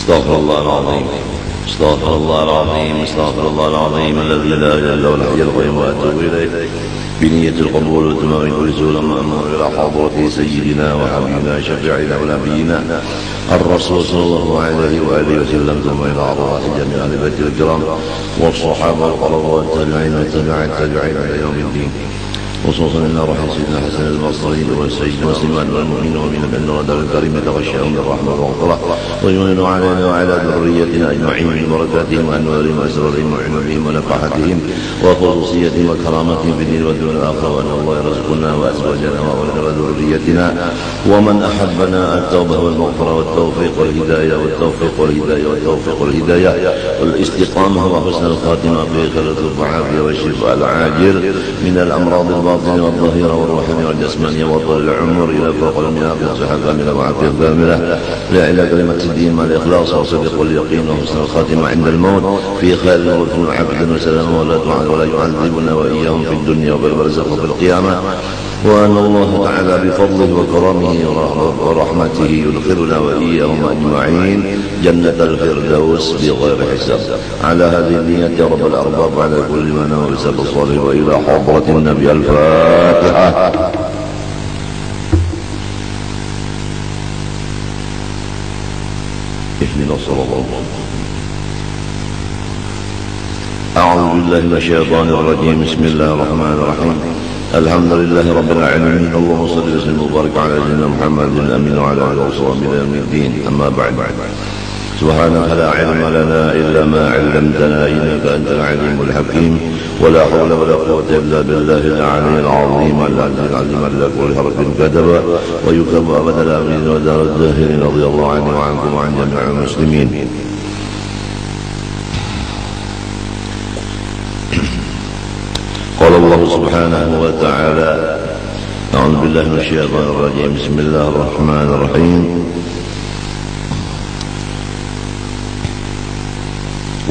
استغفر الله العظيم استغفر الله العظيم استغفر الله العظيم الذي لا اله الا هو الحي القيوم واتوب اليه بنية القبول وتمام كل سورة مأمور إلى حضرة سيدنا وحبيبنا شفيعنا ونبينا الرسول صلى الله عليه وآله وسلم ثم إلى أرواح جميع أهل البيت الكرام والصحابة والخلفاء والتابعين والتابعين إلى يوم الدين خصوصا إلى روح سيدنا حسن البصري والسيد مسلم والمؤمنين ومن بأن ودار الكريم تغشاهم بالرحمة والغفرة ويمن علينا وعلى ذريتنا أجمعين من بركاتهم وأنوارهم وأسرارهم وعلمهم ونفحاتهم وخصوصيتهم وكرامتهم في الدين والدنيا والآخرة وأن الله يرزقنا وأزواجنا وأولادنا وذريتنا ومن أحبنا التوبة والمغفرة والتوفيق والهداية والهداية والاستقامة وحسن الخاتمة في خير العافية والشفاء العاجل من الأمراض الباطنة والظاهرة والروحانية والجسمانية وطول العمر إلى فوق المياه والصحة كاملة وعافية كاملة إلى كلمة الدين مع الإخلاص والصدق واليقين وحسن الخاتمة عند الموت في خير وفي عافية وسلامة ولا يعذبنا وإياهم في الدنيا وفي البرزخ وفي القيامة وأن الله تعالى بفضله وكرمه ورحمته يدخلنا وإياهم أجمعين جنة الفردوس بغير حساب على هذه النية يا رب الأرباب على كل ما نوى بسبب الصالح وإلى حضرة النبي الفاتحة. اهدنا الصراط أعوذ بالله من الشيطان الرجيم بسم الله الرحمن الرحيم الحمد لله رب العالمين اللهم صل وسلم وبارك على سيدنا محمد الأمين وعلى آله وصحبه إلى يوم الدين أما بعد سبحانك لا علم لنا إلا ما علمتنا إنك أنت العليم الحكيم ولا حول ولا قوة إلا بالله العلي العظيم العظيم على كل حرف كتب ويكتب أبد الآمين ودار الداهرين رضي الله عنه وعنكم وعن جميع المسلمين. قال الله سبحانه وتعالى أعوذ بالله من الشيطان الرجيم بسم الله الرحمن الرحيم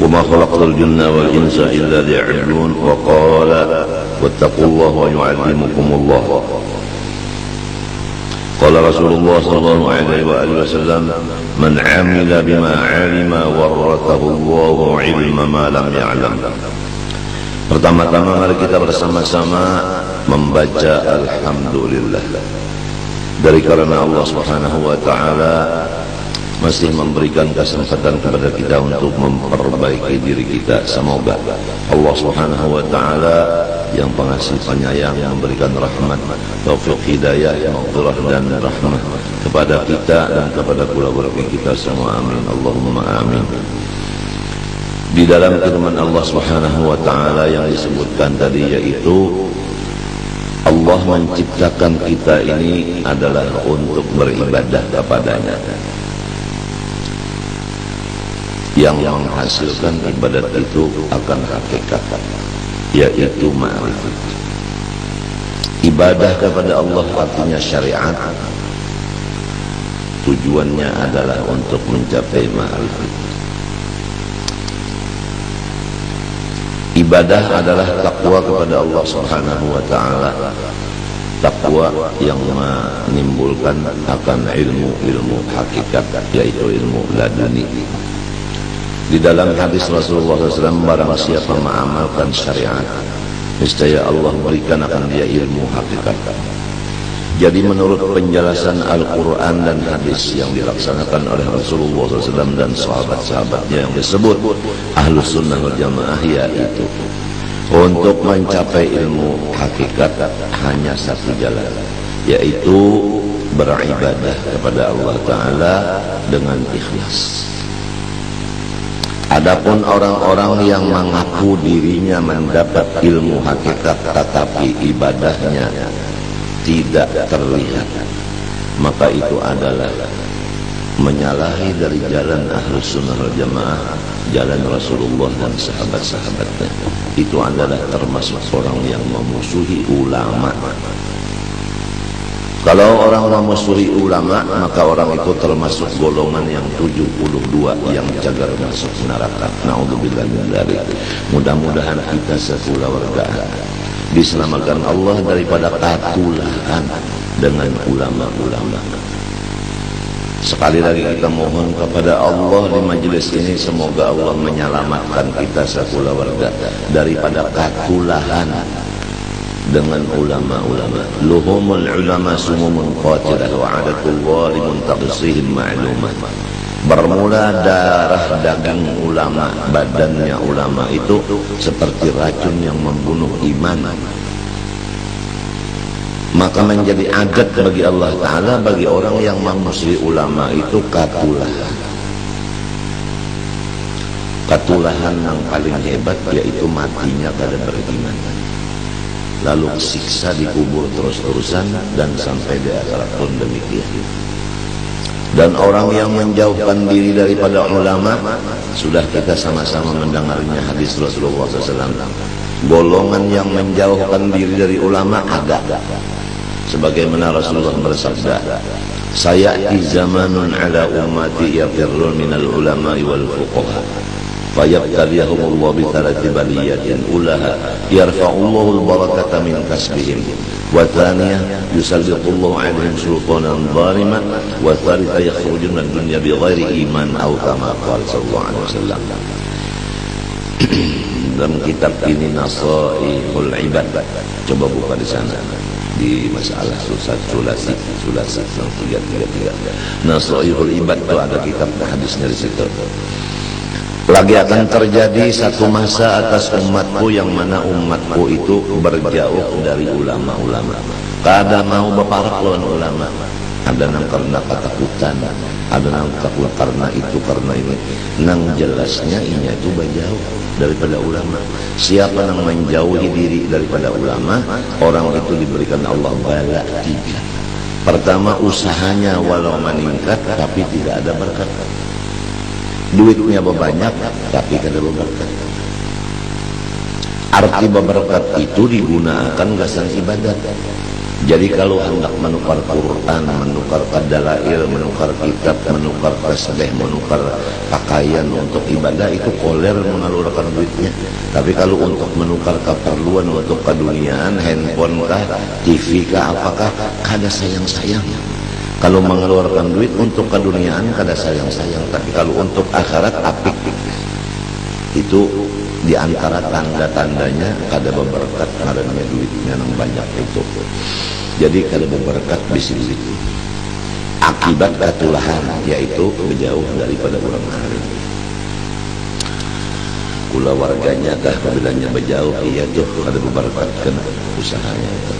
وما خلقت الجن والإنس إلا ليعبدون وقال واتقوا الله ويعلمكم الله. قال رسول الله صلى الله عليه وآله وسلم من عمل بما علم ورثه الله علم ما لم يعلم. Pertama-tama mari kita bersama-sama membaca Alhamdulillah. Dari karena Allah Subhanahu wa Ta'ala masih memberikan kesempatan kepada kita untuk memperbaiki diri kita. Semoga Allah Subhanahu wa Ta'ala yang pengasih penyayang memberikan rahmat, taufik, hidayah, maghfirah dan rahmat kepada kita dan kepada keluarga kita semua. Amin. Allahumma amin. Di dalam firman Allah Subhanahu wa Ta'ala yang disebutkan tadi, yaitu Allah menciptakan kita ini adalah untuk beribadah kepadanya, yang menghasilkan ibadat itu akan hakikat, yaitu ma'rifat. Ibadah kepada Allah artinya syariat, tujuannya adalah untuk mencapai ma'rifat. Ibadah adalah takwa kepada Allah Subhanahu wa Ta'ala, takwa yang menimbulkan akan ilmu hakikat, yaitu ilmu laduni. Di dalam hadis Rasulullah SAW, barang siapa mengamalkan syariat, niscaya Allah berikan akan dia ilmu hakikat. Jadi menurut penjelasan Al-Quran dan hadis yang dilaksanakan oleh Rasulullah SAW dan sahabat-sahabatnya yang disebut Ahlus Sunnah wal Jamaah, yaitu untuk mencapai ilmu hakikat hanya satu jalan, yaitu beribadah kepada Allah Ta'ala dengan ikhlas. Adapun orang-orang yang mengaku dirinya mendapat ilmu hakikat tetapi ibadahnya tidak terlihat, maka itu adalah menyalahi dari jalan Ahlus Sunnah wal Jamaah, jalan Rasulullah dan sahabat-sahabatnya. Itu adalah termasuk orang yang memusuhi ulama. Kalau orang memusuhi ulama, maka orang itu termasuk golongan yang 72 yang cagar masuk neraka. Na'udzubillah min dzalik. Mudah-mudahan kita sekeluarga diselamatkan Allah daripada katulaan dengan ulama-ulama. Sekali lagi kita mohon kepada Allah di majelis ini, semoga Allah menyelamatkan kita sekula warga daripada katulahan dengan ulama-ulama. Luhumul ulama sumumun qatilah wa adatul walimun taqsihim ma'lumah. Bermula darah daging ulama, badannya ulama itu seperti racun yang membunuh iman. Maka menjadi adat bagi Allah Ta'ala, bagi orang yang memusuhi ulama itu katulahan. Katulahan yang paling hebat yaitu matinya kada beriman, lalu siksa dikubur terus-terusan dan sampai di akhirat pun demikian. Dan orang yang menjauhkan diri daripada ulama, sudah kita sama-sama mendengarnya hadis Rasulullah SAW. Golongan yang menjauhkan diri dari ulama ada. Sebagaimana Rasulullah bersabda, sayati zamanun ala ummati yafirrun minal ulama'i wal fuqaha fayabtaliyahumullah bitharati baliyatin ulaha yarfa'ullahu al-barakata min kasbihim wa thaniyah yusallitullahu alaihim sultanan zaliman wa thalitha yakhrujuna dunya bighairi iman atau kama qala sallallahu alaihi wasallam. Dalam kitab ini Nasaihul Ibad, coba buka di sana di masalah sulasi 333. Nasaihul Ibad itu ada kitab hadisnya di situ. Lagi akan terjadi satu masa atas umatku yang mana umatku itu berjauh dari ulama-ulama. Kada mau berparak lawan ulama. Ada nang karena ketakutan, ada nang takut karena itu karena ini. Nang jelasnya ini itu berjauh daripada ulama. Siapa yang menjauhi diri daripada ulama, orang itu diberikan Allah bala 3. Pertama, usahanya walau meningkat tapi tidak ada berkat. Duitnya banyak tapi tidak ada berkat. Arti berkat itu digunakan gasan ibadat. Jadi kalau hendak menukar Quran, menukar dalail, menukar kitab, menukar tasbih, menukar pakaian untuk ibadah, itu koler mengalurkan duitnya. Tapi kalau untuk menukar keperluan untuk keduniaan, handphone kah, TV kah, apakah, kada sayang-sayang. Kalau mengeluarkan duit untuk keduniaan kada sayang-sayang, tapi kalau untuk akhirat apik. Itu diantara tanda-tandanya kada berberkat karena duitnya yang banyak itu. Jadi kada berberkat bisi duit. Akibat katulahan yaitu menjauh daripada orang alim. Kula warganya kah bilanya berjauh, iya tuh kada berberkat kena usahanya itu.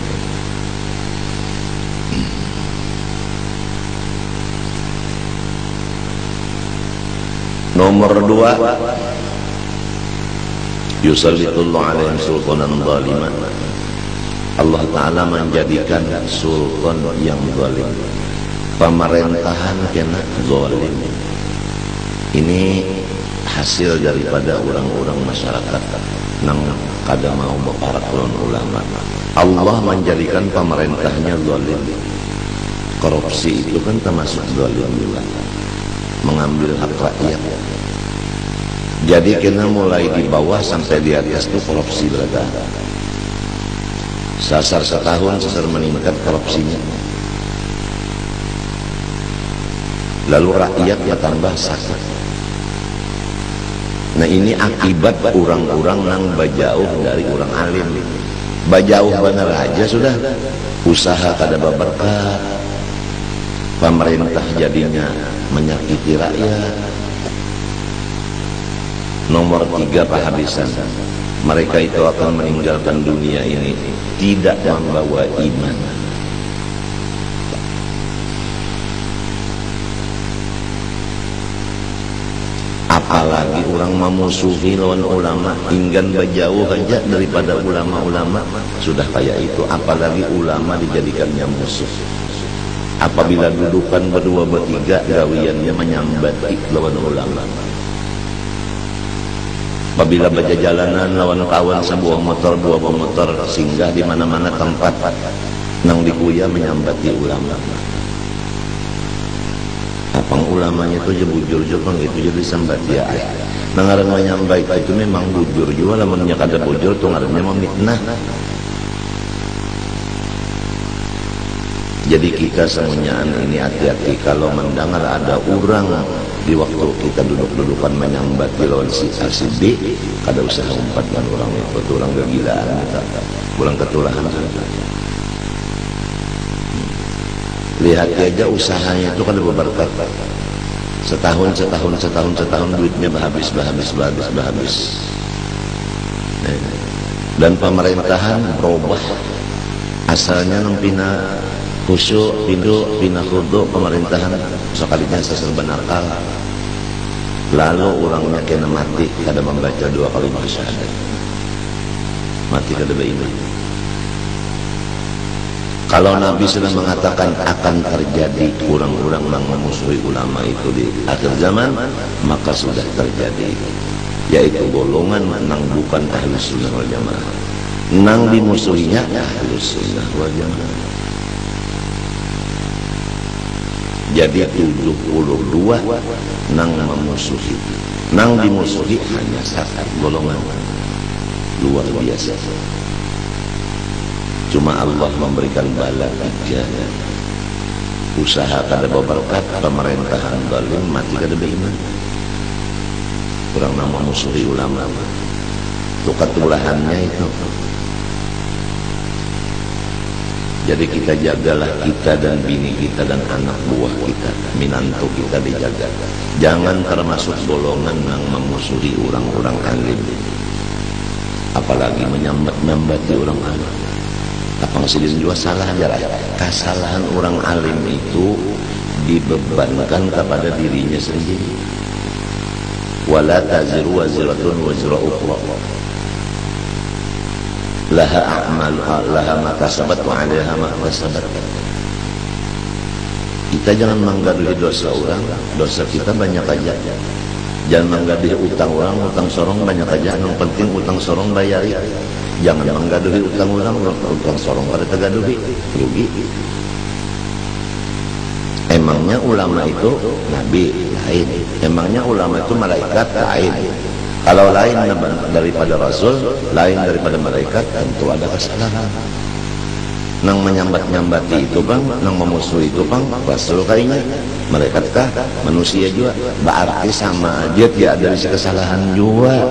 Nomor 2, yusallitullahu alaihim sultanan zaliman. Allah Ta'ala menjadikan sultan yang zalim, pemerintahan kena zalim. Ini hasil daripada orang-orang masyarakat nang kada mau berparak lawan ulama. Allah menjadikan pemerintahnya zalim. Korupsi itu kan termasuk zalim juga, mengambil hak rakyat. Jadi kena mulai di bawah sampai di atas itu korupsi berada. Sasar setahun sasar meningkat korupsinya. Lalu rakyat ya tambah sakit. Nah ini akibat orang-orang yang berjauh dari orang alim. Berjauh benar aja sudah, usaha kada berberkat, pemerintah jadinya menyakiti rakyat. Nomor 3 kehabisan, mereka itu akan meninggalkan dunia ini tidak membawa iman. Apalagi orang memusuhi lawan ulama, ingin berjauh aja daripada ulama-ulama, sudah kayak itu. Apalagi ulama dijadikannya musuh. Apabila dudukan berdua bertiga, gawiannya menyambati lawan ulama. Apabila baca jalanan lawan kawan sebuah motor, dua motor, singgah di mana-mana tempat nang dikuya menyambati ulama. Apang ulamanya itu bujur juga gitu, jadi sambati ya. Nangaran menyambai itu memang bujur juga, lamunnya kada bujur tuh ngarannya memitnah. Jadi kita semuanya ini hati-hati kalau mendengar ada orang di waktu kita duduk-dudukan menyambati lawan si A si B, kada usah umpat dengan orang itu orang kegilaan kita, orang ketulahan. Lihat aja usahanya itu kada berberkat. Setahun duitnya habis. Dan pemerintahan berubah. Asalnya nempina khusyuk, pina khudu pemerintahan sekalinya seserban akal. Lalu orangnya kena mati kada membaca 2 kalimat syahadat. Mati kada beriman. Kalau Nabi sudah mengatakan akan terjadi orang-orang yang memusuhi ulama itu di akhir zaman, maka sudah terjadi, yaitu golongan nang bukan Ahlus Sunnah wal Jamaah, nang dimusuhinya Ahlus Sunnah wal Jamaah. Jadi 72 nang memusuhi, nang dimusuhi hanya 1 golongan. Luar biasa. Cuma Allah memberikan bala 3. Usaha kada berberkat, pemerintahan zalim, mati kada beriman. Kurang nama musuhi ulama. Itu ketulahannya itu. Jadi kita jagalah kita dan bini kita dan anak buah kita, minantu kita dijaga. Jangan termasuk golongan yang memusuhi orang-orang alim. Apalagi menyambat-nyambati orang alim. Apa ngasih juga salah aja. Kesalahan orang alim itu dibebankan kepada dirinya sendiri. Wala taziru waziratun wazira ukhra. Laha a'mal laha ma kasabat wa 'alaiha ma kasabat. Kita jangan menggaduhi dosa orang, dosa kita banyak aja. Jangan menggaduhi utang orang, utang sorong banyak aja. Yang penting utang sorong bayari. Jangan menggaduhi utang orang, utang sorong pada tergaduhi, rugi. Emangnya ulama itu nabi lain, emangnya ulama itu malaikat lain. Kalau lain daripada rasul, lain daripada malaikat, tentu ada kesalahan. Nang menyambat-nyambati itu bang, nang memusuhi itu bang, rasul kayaknya, malaikat kah, manusia juga, berarti sama aja, tidak ada kesalahan juga.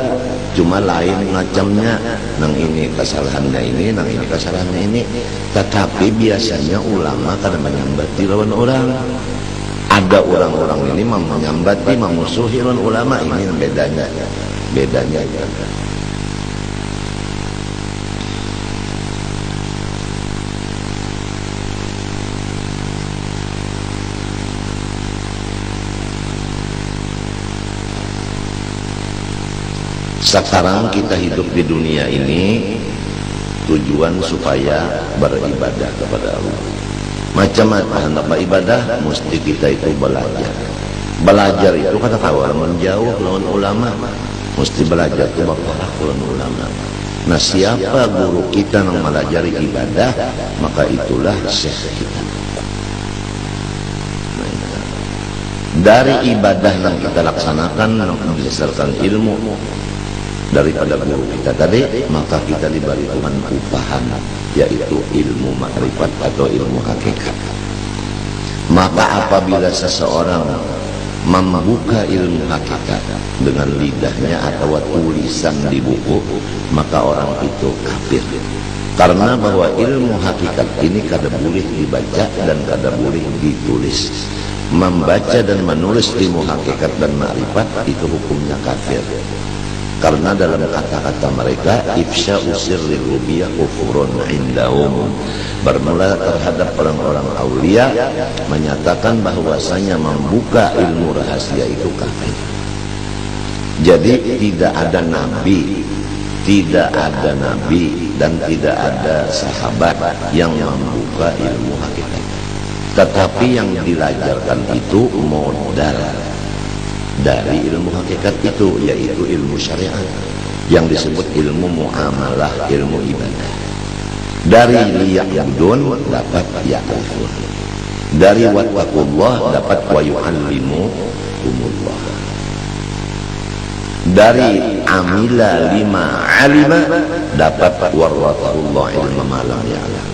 Cuma lain macamnya, nang ini kesalahannya ini, nang ini kesalahannya ini. Tetapi biasanya ulama kadang menyambati lawan orang. Ada orang-orang ini menyambati, memusuhi lawan ulama, ini bedanya. Sekarang kita hidup di dunia ini tujuan supaya beribadah kepada Allah. Macam-macam hendak beribadah, mesti kita itu belajar. Belajar itu kata kawan menjauh lawan ulama, mesti belajar itu berparak lawan ulama. Nah, siapa guru kita yang melajari ibadah, maka itulah syekh kita. Dari ibadah yang kita laksanakan berdasarkan ilmu daripada guru kita tadi, maka kita diberi Tuhan upahan, yaitu ilmu makrifat atau ilmu hakikat. Maka apabila seseorang membuka ilmu hakikat dengan lidahnya atau tulisan di buku, maka orang itu kafir. Karena bahwa ilmu hakikat ini kada boleh dibaca dan kada boleh ditulis. Membaca dan menulis ilmu hakikat dan makrifat itu hukumnya kafir. Karena dalam kata-kata mereka, ifsya'u sirri rubiyah kufurun indahum, bermula terhadap orang-orang aulia menyatakan bahwasanya membuka ilmu rahasia itu kafir. Jadi tidak ada nabi dan tidak ada sahabat yang membuka ilmu hakikat. Tetapi yang dilajarkan itu modal dari ilmu hakikat itu, yaitu ilmu syariat yang disebut ilmu muamalah, ilmu ibadah. Dari liya'budun dapat ya'rifun, dari wattaqullah dapat wa yu'allimukumullah, dari amila lima alima dapat waratahullah ilma ma lam ya'lam.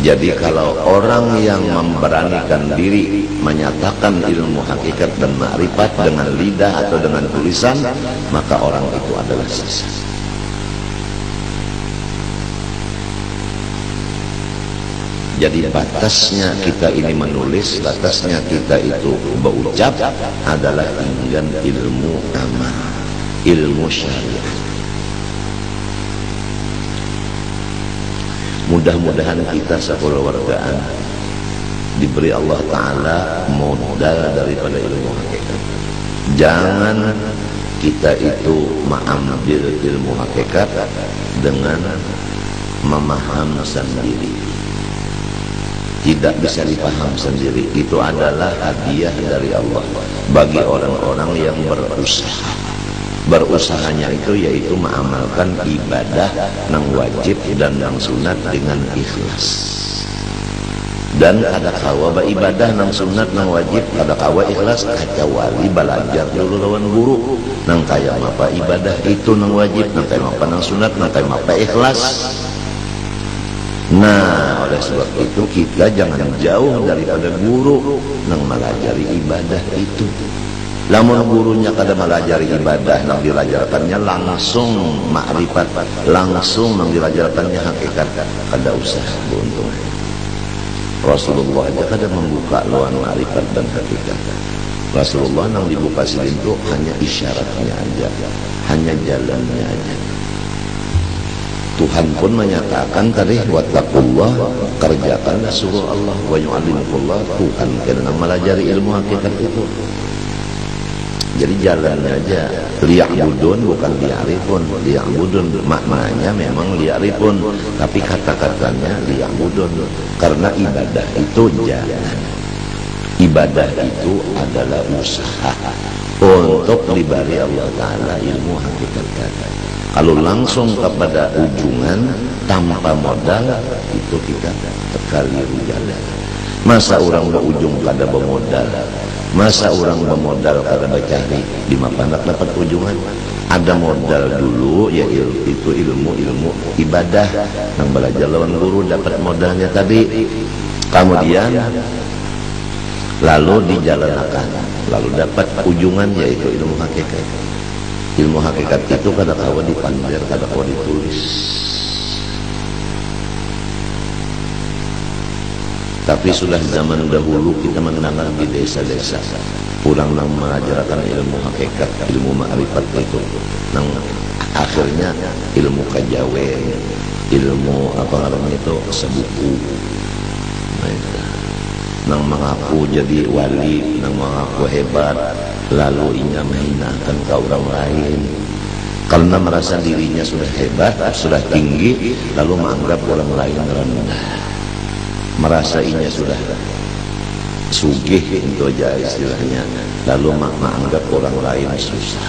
Jadi kalau orang yang memberanikan diri menyatakan ilmu hakikat dan ma'rifat dengan lidah atau dengan tulisan, maka orang itu adalah sesat. Jadi batasnya kita ini menulis, batasnya kita itu berucap adalah dengan ilmu amal, ilmu syariat. Mudah-mudahan kita sekeluargaan diberi Allah Ta'ala modal daripada ilmu hakikat. Jangan kita itu mengambil ilmu hakikat dengan memaham sendiri, tidak bisa dipaham sendiri. Itu adalah hadiah dari Allah bagi orang-orang yang berusaha. Berusahanya itu yaitu mengamalkan ibadah yang wajib dan yang sunat dengan ikhlas. Dan ada kawa ibadah nang sunat nang wajib, ada kawa ikhlas kecuali belajar dulu lawan guru nang kaya apa ibadah itu nang wajib, nang kaya apa nang sunat, nang kaya apa ikhlas. Nah, oleh sebab itu kita jangan jauh daripada guru nang melajari ibadah itu. Lamun gurunya kada melajari ibadah nang dilajarkannya langsung makrifat, langsung nang dilajarkannya hakikat, kada usah beruntung. Rasulullah aja kada membuka luan makrifat dan hakikat. Rasulullah nang dibuka selintu hanya isyaratnya aja, hanya jalannya aja. Tuhan pun menyatakan tadi wattaqullah, kerjakanlah suruh Allah, wa yu'allimukullah, Tuhan kena melajari ilmu hakikat itu. Jadi jalannya aja, liya'budun bukan liya'rifun. Liya'budun maknanya memang liya'rifun, tapi kata-katanya liya'budun, karena ibadah itu jalan. Ibadah itu adalah usaha untuk diberi Allah Ta'ala ilmu hakikat. Kalau langsung kepada ujungan tanpa modal, itu kita terkeliru jalan. Masa orang berujung kada bermodal, masa orang bermodal kada bercari, di mana dapat ujungan? Ada modal dulu, yaitu ilmu ibadah yang belajar lawan guru, dapat modalnya tadi. Kemudian lalu dijalankan, lalu dapat ujungan yaitu ilmu hakikat. Ilmu hakikat itu kada kawa dipanjar, kada kawa ditulis. Tapi sudah zaman dahulu kita mengenal di desa-desa orang yang mengajarkan ilmu hakikat, ilmu ma'rifat itu, yang akhirnya ilmu kajawen, ilmu apa namanya itu sebuku, nang mengaku jadi wali, nang mengaku hebat, lalu ia menghinakan ke orang lain karena merasa dirinya sudah hebat, sudah tinggi, lalu menganggap orang lain rendah. Merasa inya sudah sugih itu aja istilahnya, lalu menganggap orang lain susah,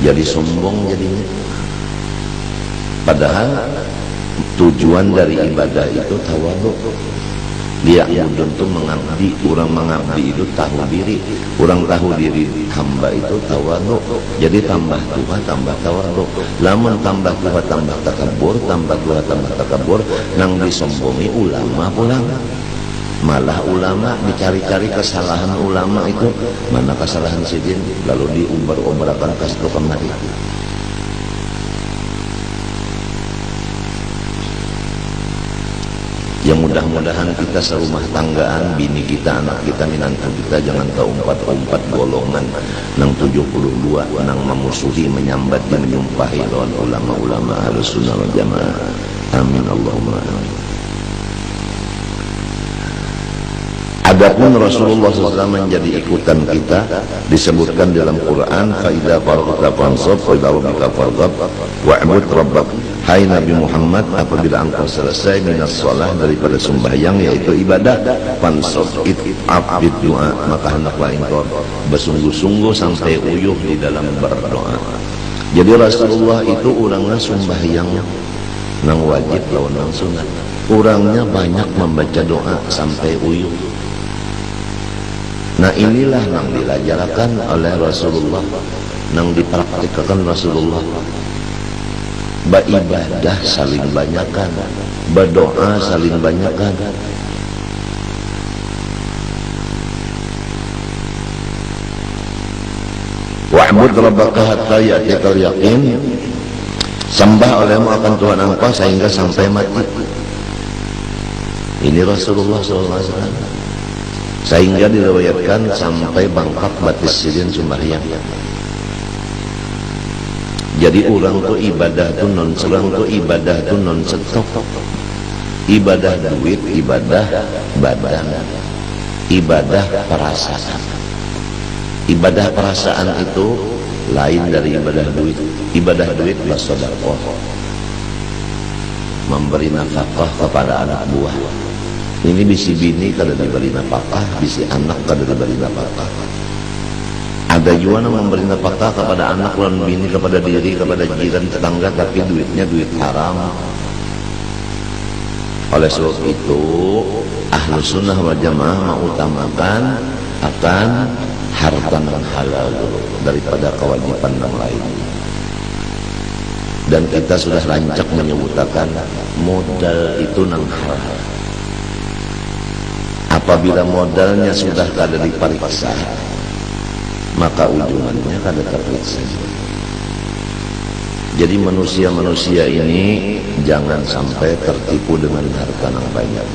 jadi sombong jadinya. Padahal tujuan dari ibadah itu tawadhu. Dia itu mengabdi, orang mengabdi itu tahu diri, orang tahu diri hamba itu tawadhu. Jadi tambah tua tambah tawadhu. Lamun tambah tua tambah takabur, tambah tua tambah takabur, nang disombongi ulama pulang. Malah ulama dicari-cari kesalahan ulama itu, mana kesalahan sidin, lalu diumbar-umbarkan ke situ kemari. Ya mudah-mudahan kita serumah tanggaan, bini kita, anak kita, minantu kita jangan keumpat-umpat golongan nang 72 nang memusuhi, menyambat, menyumpahi lawan ulama-ulama Ahlussunnah wal Jamaah. Amin Allahumma amin. Adapun Rasulullah SAW menjadi ikutan kita, disebutkan dalam Quran, faidah faragta fansab wa ila rabbika farghab wa'bud rabbak. Hai Nabi Muhammad, apabila engkau selesai minas shalah, daripada sembahyang yaitu ibadah, fansab abid doa, maka hendaklah engkau bersungguh-sungguh sampai uyuh di dalam berdoa. Jadi Rasulullah itu orangnya sembahyang nang wajib lawan nang sunat, orangnya banyak membaca doa sampai uyuh. Nah inilah yang diajarkan oleh Rasulullah, yang dipraktikkan Rasulullah. beribadah saling banyakan, berdoa saling banyakan. Wa'bud rabbaka hatta ya'tiyakal yaqin, sembah olehmu akan Tuhan engkau sehingga sampai mati. Ini Rasulullah SAW. Sehingga diriwayatkan sampai bangkak batis sidin sembahyang. Jadi orang tuh ibadah tuh non stop. Ibadah duit, ibadah badan, ibadah perasaan. Ibadah perasaan itu lain dari ibadah duit. Ibadah duit bersedekah, memberi nafkah kepada anak buah. Ini bisi bini kada diberi nafkah, bisi anak kada diberi nafkah. Ada juga yang memberi nafkah kepada anak dan bini, kepada diri, kepada jiran tetangga, tapi duitnya duit haram. Oleh sebab itu Ahlus Sunnah wal Jamaah mengutamakan akan harta yang halal dulu daripada kewajiban yang lain. Dan kita sudah rancak menyebutkan modal itu nang halal. Apabila modalnya sudah kada diperiksa, maka ujungannya kada terperiksa. Jadi manusia-manusia ini jangan sampai tertipu dengan harta yang banyak,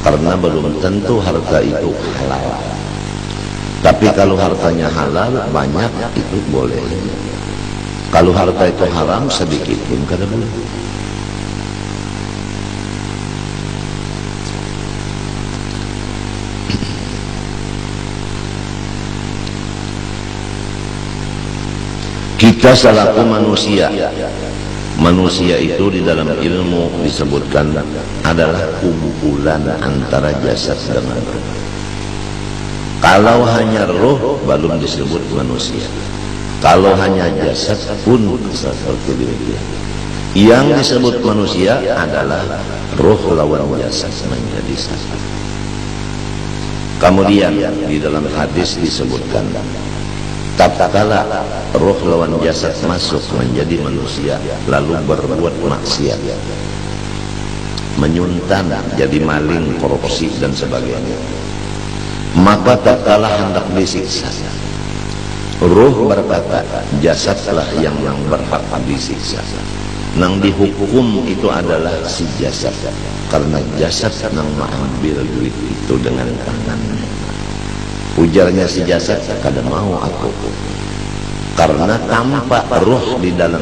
karena belum tentu harta itu halal. Tapi kalau hartanya halal banyak itu boleh. Kalau harta itu haram sedikit pun kada boleh. Kita selaku manusia itu di dalam ilmu disebutkan adalah kumpulan antara jasad dengan roh. Kalau hanya roh belum disebut manusia. Kalau hanya jasad pun seperti demikian. Yang disebut manusia adalah roh lawan jasad menjadi satu. Kemudian di dalam hadis disebutkan, tatkala roh lawan jasad masuk menjadi manusia lalu berbuat maksiat, menyuntan, jadi maling, korupsi dan sebagainya, maka tatkala hendak disiksa, roh berkata jasadlah yang berhak disiksa. Nang dihukum itu adalah si jasad, karena jasad nang mengambil duit itu dengan tangannya. Ujarnya si jasad, kada mau aku, karena tanpa roh di dalam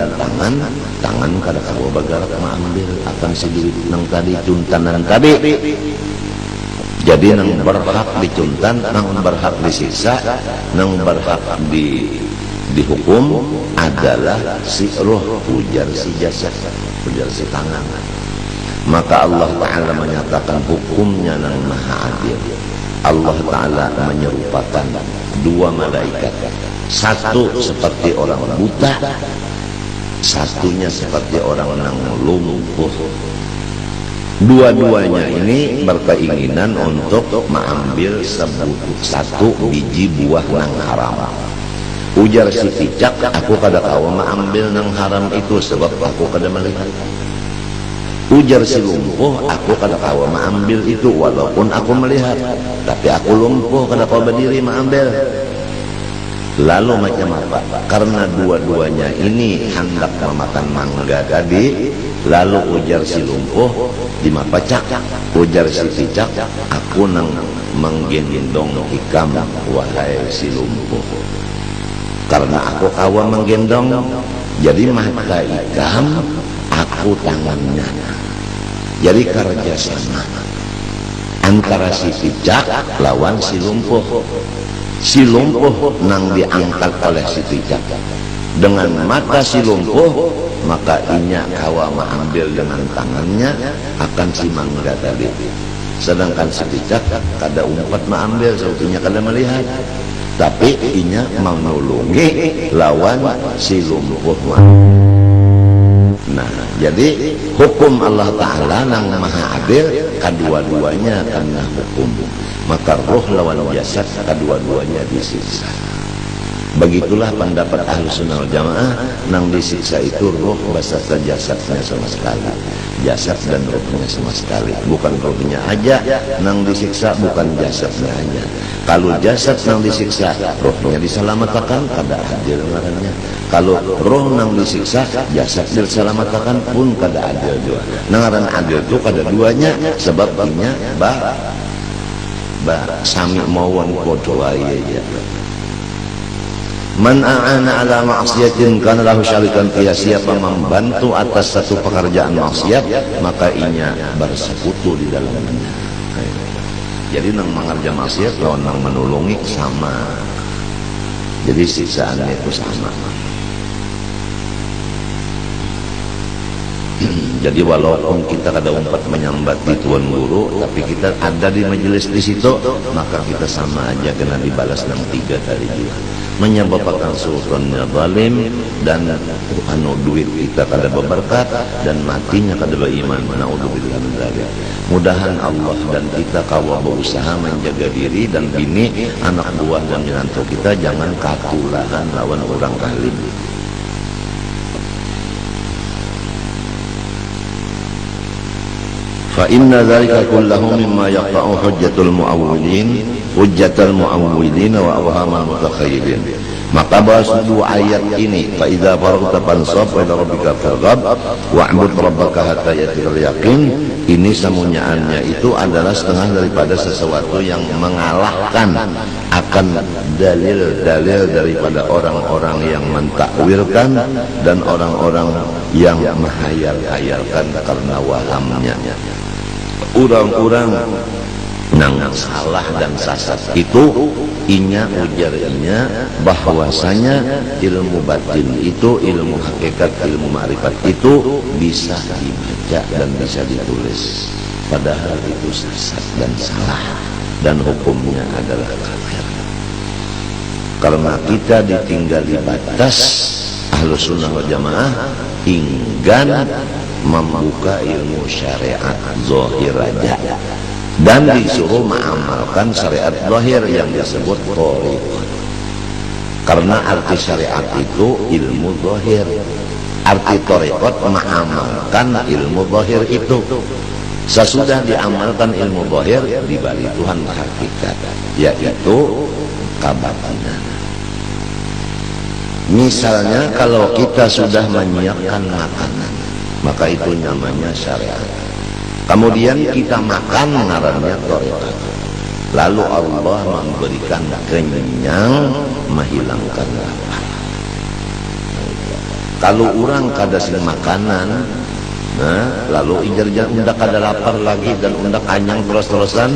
tangan kada kau bagarak mengambil akan si duit nang tadi cuntanan tadi. Jadi nang berhak dicuntan, nang berhak disiksa, nang berhak dihukum adalah si roh, ujar si jasad, ujar si tangan. Maka Allah Ta'ala menyatakan hukumnya nang maha adil. Allah Ta'ala menyerupakan dua malaikat, satu seperti orang buta, satunya seperti orang yang lumpuh. Dua-duanya ini berkeinginan untuk mengambil satu biji buah nang haram. Ujar si picak, aku kada tahu mengambil nang haram itu sebab aku kada melihat. Ujar si lumpuh, aku kada tahu mengambil itu walaupun aku melihat, tapi aku lumpuh kada tahu berdiri mengambil. Lalu macam apa? Karena dua-duanya ini hendak memakan mangga tadi. Lalu ujar si lumpuh, di mapacak. Ujar si picak, aku nang menggendong hikam wahai si lumpuh. Karena aku kawa menggendong, jadi mata ikam aku tangannya. Jadi kerja sama antara si picak lawan si lumpuh. Si lumpuh nang diangkat oleh si picak dengan mata si lumpuh, maka inya kawa mengambil dengan tangannya akan si mangga tadi. Sedangkan si picak kada umpat mengambil, sebetulnya kada melihat, tapi inya menolongi lawan si lumpuh. Nah, jadi hukum Allah Ta'ala nang maha adil, kedua-duanya kena hukum. Maka roh lawan jasad kedua-duanya disiksa. Begitulah pendapat Ahlus Sunnah wal Jamaah, nang disiksa itu roh beserta jasadnya sama sekali. Jasad dan rohnya sama sekali. Bukan rohnya aja nang disiksa, bukan jasadnya aja. Kalau jasad nang disiksa, rohnya diselamatkan, kada adil ngarannya. Kalau roh nang disiksa, jasad diselamatkan pun kada adil juga. Ngaran adil itu kada duanya, sebab inya sami mawon podo ae ya. Man a'ana ala ma'siyatin kana lahu syarikan fiha, siapa membantu atas satu pekerjaan maksiat maka inya bersekutu di dalamnya. Jadi nang mengerja maksiat lawan nang menolongi sama. Jadi siksaannya itu sama. Jadi walaupun kita kada umpat menyambat di tuan guru, tapi kita ada di majelis di situ, maka kita sama aja kena dibalas nang 3 kali juga. Menyebabkan sultannya zalim dan duit kita kada berberkat dan matinya kada beriman. Naudzubillah min dzalik. Mudahan Allah dan kita kawa berusaha menjaga diri dan bini, anak buah dan menantu kita jangan katulahan lawan orang kalim. Fa inna dzalika kullahu mimma yaqta'u hujjatul mu'awwilin wa awhamal mutakhayyibin. Maka bahas dua ayat ini, fa idza faragta fansab wa ila rabbika farghab wa'bud rabbaka hatta ya'tiyal yaqin, ini semunyaannya itu adalah setengah daripada sesuatu yang mengalahkan akan dalil-dalil daripada orang-orang yang mentakwilkan dan orang-orang yang menghayal-hayalkan karena wahamnya. Orang-orang nang salah dan sasat itu inya ujarnya bahwasanya ilmu batin itu, ilmu hakikat, ilmu ma'rifat itu bisa dibaca dan bisa ditulis, padahal itu sesat dan salah dan hukumnya adalah kafir. Karena kita ditinggali batas, Ahlus Sunnah wal Jamaah enggan membuka ilmu syariat zahir aja dan disuruh mengamalkan syariat zahir yang disebut thariqah. Karena arti syariat itu ilmu zahir, arti thariqah mengamalkan ilmu zahir itu. Sesudah diamalkan ilmu zahir dibalik Tuhan hakikat, yaitu kabatinan. Misalnya kalau kita sudah menyiapkan makanan, maka itu namanya syariat. Kemudian kita makan, ngarannya thariqah. Lalu Allah memberikan kenyang, menghilangkan lapar. Kalau orang kada sing makanan, lalu ijar-ijar undak kada lapar lagi dan undak anyang terus-terusan,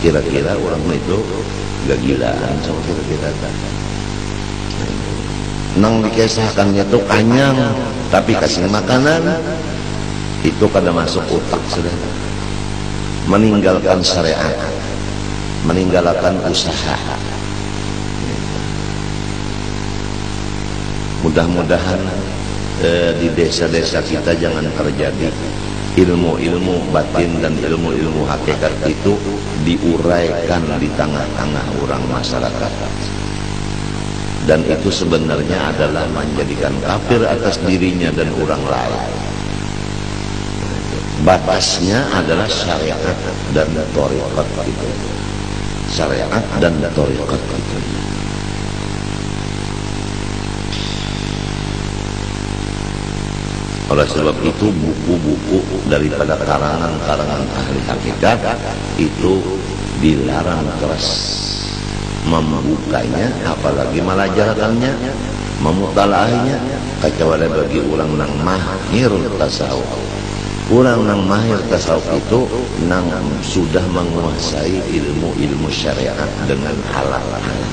kira-kira orang itu gagilaan sama kira-kira. Nang dikisahkannya itu kanyang, tapi kasih makanan itu kada masuk otak sudah. Meninggalkan syariat, meninggalkan usaha. Mudah-mudahan di desa-desa kita jangan terjadi ilmu-ilmu batin dan ilmu-ilmu hakikat itu diuraikan di tengah-tengah orang masyarakat. Dan itu sebenarnya adalah menjadikan kafir atas dirinya dan orang lain. Batasnya adalah syariat dan thariqat itu. Syariat dan thariqat itu. Oleh sebab itu buku-buku daripada karangan-karangan ahli hakikat itu dilarang keras membukanya, apalagi melajarkannya, memutalaahnya, kecuali bagi orang nang mahir tasawuf. Orang nang mahir tasawuf itu nang sudah menguasai ilmu-ilmu syariat dengan halal-halal.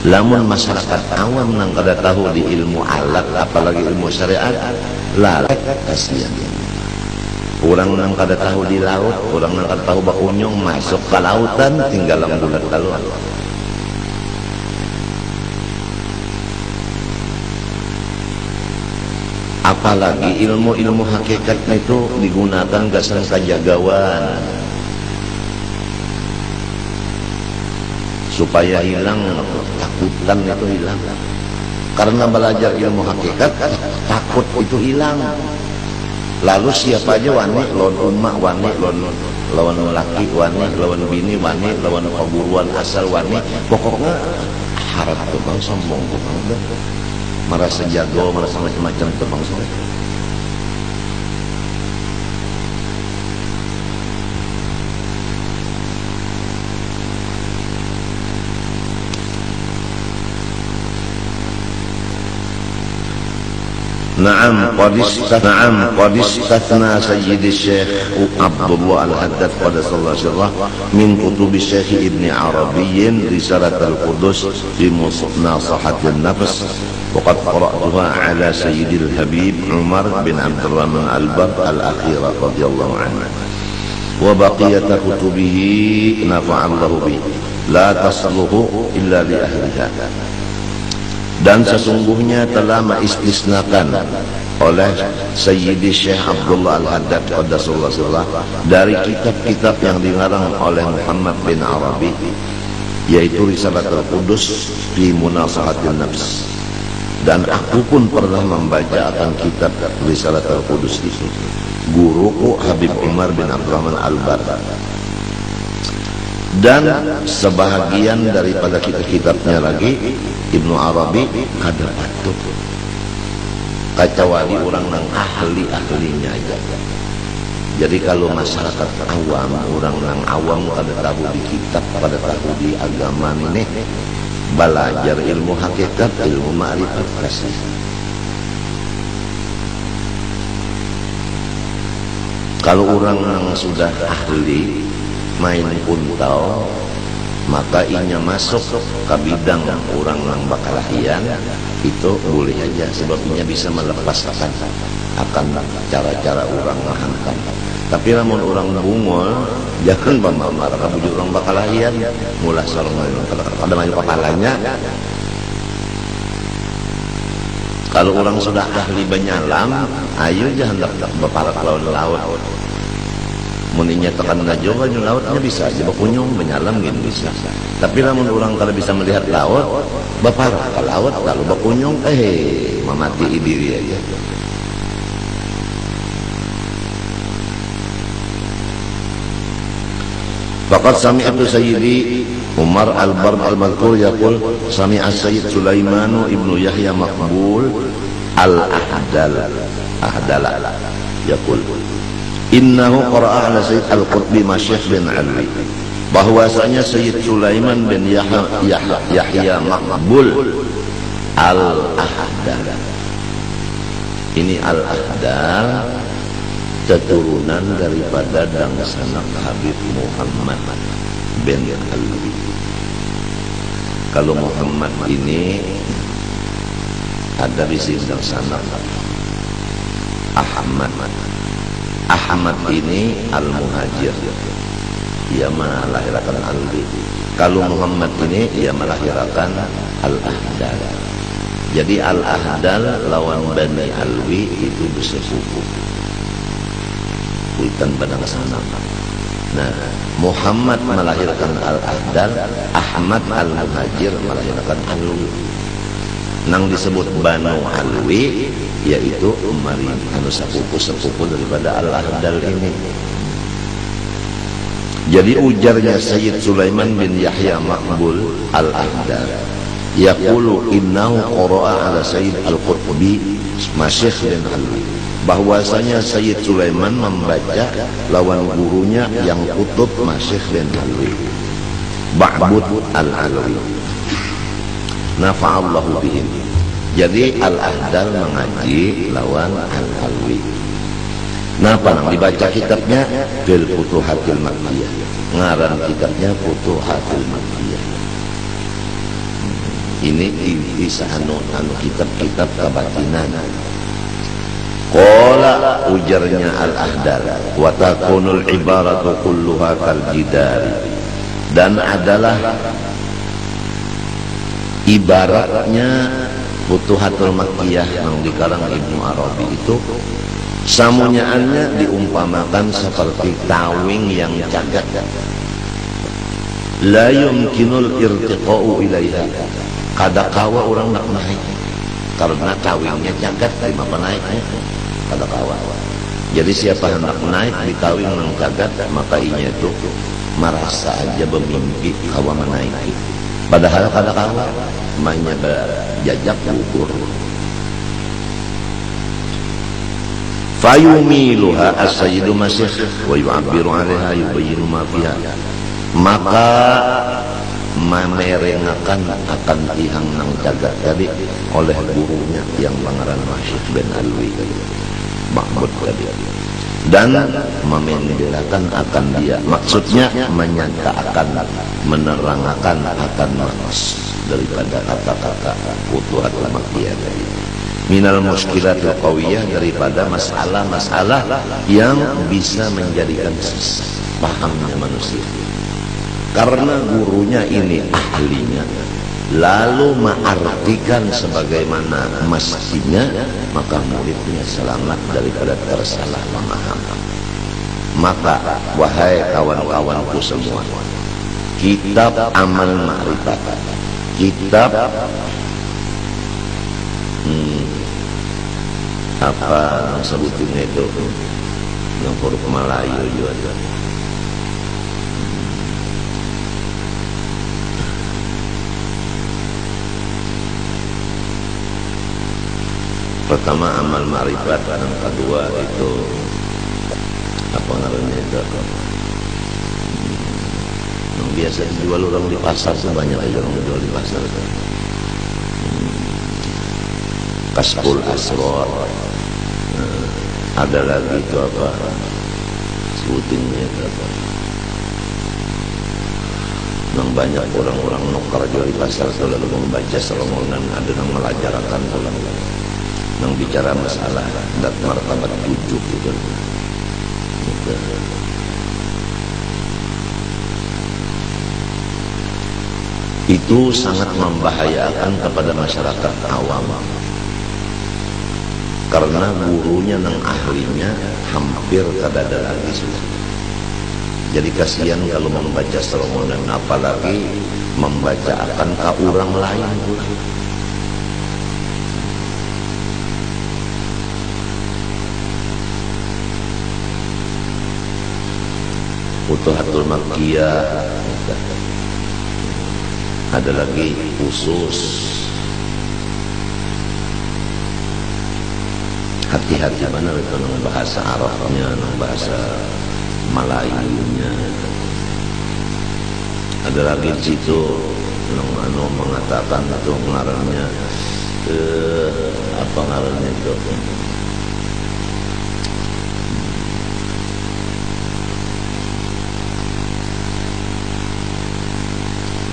Lamun masyarakat awam nang kada tahu di ilmu alat, apalagi ilmu syariat, lalek kasihan. Orang nang kada tahu di laut, orang nang kada tahu bakunyong masuk ke lautan, tinggal bulat laluan. Apalagi ilmu-ilmu hakikatnya itu digunakan gasan kajagawan. supaya hilang takutan itu hilang. Karena belajar ilmu hakikat takut itu hilang. Lalu siapa aja wani lawan ummah wani lawan laki wani lawan bini wani lawan perguruan asal wani, pokoknya harap tuh bang sombong tuh bang, merasa jago merasa macam-macam tuh bang. نعم قد استثنى سيد الشيخ عبد الله الحداد قدس الله سره من كتب الشيخ ابن عربي رسالة القدس في مناصحة النفس، وقد قرأتها على سيد الحبيب عمر بن عبد الرحمن البر الأخيرة رضي الله عنه، وبقية كتبه نفع الله به لا تصلح إلا لأهلها. Dan sesungguhnya telah mengistisnakan oleh Sayyidi Syekh Abdullah Al-Haddad Qaddasullah Sirah dari kitab-kitab yang dilarang oleh Muhammad bin Arabi, yaitu Risalat Al-Qudus fi Munasahatin Nafs. Dan aku pun pernah membaca akan kitab Risalat Al-Qudus itu, guruku Habib Umar bin Abdurrahman Al-Bar. Dan sebahagian daripada kitab-kitabnya lagi Ibnu Arabi kada patut kecuali orang yang ahli-ahlinya aja. Jadi kalau masyarakat awam, orang yang awam kada tahu di kitab, kada tahu di agama ini, belajar ilmu hakikat, ilmu ma'rifat kasih. Kalau orang yang sudah ahli main kuntau, maka inya masuk ke bidang orang yang bakalahian itu boleh aja, sebab inya bisa melepaskan akan cara-cara orang menghantam. Tapi namun orang bungol, jangan marah bujuk orang bakalahian, mulah sorong ada main kepalanya. Kalau orang sudah ahli banyalam, ayo jangan berparak laut. Muninya tekan ngajoga di lautnya bisa aja bakunyung menyalam gitu bisa. Tapi namun orang kalau bisa melihat laut, baparah ke laut lalu bakunyung memati diri aja. Faqad sami'tu Sayyidi Umar Al-Bar Al-Madhkur yaqul sami'a Sayyid Sulaiman ibnu Yahya Maqbul Al-Ahdal yaqul innahu qara'a ala Sayyid Al-Qutbi Masyikh bin Alwi, bahwasanya Sayyid Sulaiman bin Yahya Maqbul Al-Ahdal, ini Al-Ahdal keturunan daripada dangsanak Habib Muhammad bin Alwi. Kalau Muhammad ini ada di sini dangsanak Ahmad ini Al-Muhajir, ia melahirkan Alwi. Kalau Muhammad ini ia melahirkan Al-Ahdal. Jadi Al-Ahdal lawan Bani Alwi itu bersepupu Witan Badang Sanam. Nah, Muhammad melahirkan Al-Ahdal, Ahmad Al-Muhajir melahirkan Alwi. Nang disebut Banu Alwi yaitu umari anu sepupu daripada Al-Ahdal ini. Jadi ujarnya Sayyid Sulaiman bin Yahya Maqbul Al-Ahdal yaqulu innahu qara'a ala Sayyid Al-Qutbi Masyikh bin Alwi, bahwasanya Sayyid Sulaiman membaca lawan gurunya yang kutub Masyikh bin Alwi, Ba'bud Al-Alwi, nafa'allahu bihim. Jadi Al-Ahdal mengaji lawan Al-Alwi. Napa nang dibaca kitabnya Fil Futuhatil Makkiyah, ngaran kitabnya Futuhatil Makkiyah. Ini bisa anu kitab-kitab kebatinan. Qala ujarnya Al-Ahdal wa takunul ibaratu kulluha kal jidari, dan adalah ibaratnya Futuhatul Makkiyah yang dikarang Ibnu Arabi itu samunyaannya diumpamakan seperti tawing yang cagat. la yumkinul irtiqa'u ilaiha. Kada kawa orang nak naik karena kawingnya jagat lima penaiknya kada kawa. Jadi siapa hendak naik di kawing nang jagat, maka inya itu merasa aja bermimpi kawa menaiki. Padahal kada kawa mainnya berjajak ukur. Fayumiluha as-sayyidu masih wa yu'abbiru 'alaiha yubayyinu ma fiha. Maka memerengakan akan tihang nang jagat tadi oleh gurunya yang pangaran Masyid bin Alwi Mahmud tadi, dan memendelakan akan dia, maksudnya menyatakan, menerangkan akan maksud daripada kata-kata Futuhat Makkiyah tadi, minal muskilatil qawiyah, daripada masalah-masalah yang bisa menjadikan susah pahamnya manusia. Karena gurunya ini ahlinya, lalu mengartikan sebagaimana mestinya, maka muridnya selamat daripada tersalah memaham. Maka wahai kawan-kawanku semua, kitab Amal Ma'rifat, kitab apa sebutinnya itu yang huruf Melayu juga. Pertama Amal Ma'rifat, yang kedua itu apa namanya itu, yang biasa dijual orang di pasar tuh, banyak aja orang dijual di pasar itu. Kasbul Asrar, ada lagi itu apa sebutinnya itu apa, yang banyak orang-orang nukar jual di pasar itu lalu membaca sermongan, ada yang melajarakan pulang yang bicara masalah dat martabat 7 gitu. Itu sangat membahayakan kepada masyarakat awam, karena gurunya nang ahlinya hampir kada ada lagi sudah. Jadi kasihan kalau membaca sermonan, apalagi membaca akan ke orang lain pula. Futuhatul Makkiyah, ada lagi khusus. Hati-hati mana itu nang bahasa Arabnya, nang bahasa Melayunya. Ada lagi situ nang mengatakan itu ngarannya apa ngarannya itu,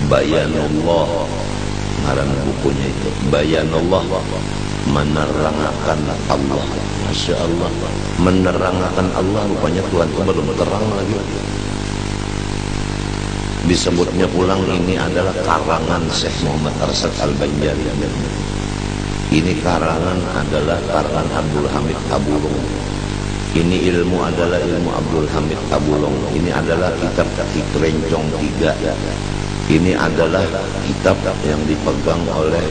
Bayanullah, ngaran bukunya itu Bayanullah, menerangkan Allah. Masya Allah, menerangkan Allah, rupanya Tuhan itu belum terang lagi. Disebutnya pulang ini adalah karangan Syekh Muhammad Arsyad Al-Banjari. Ini karangan adalah karangan Abdul Hamid Abulong. Ini ilmu adalah ilmu Abdul Hamid Abulong. Ini adalah kitab Rencong 3. Ini adalah kitab yang dipegang oleh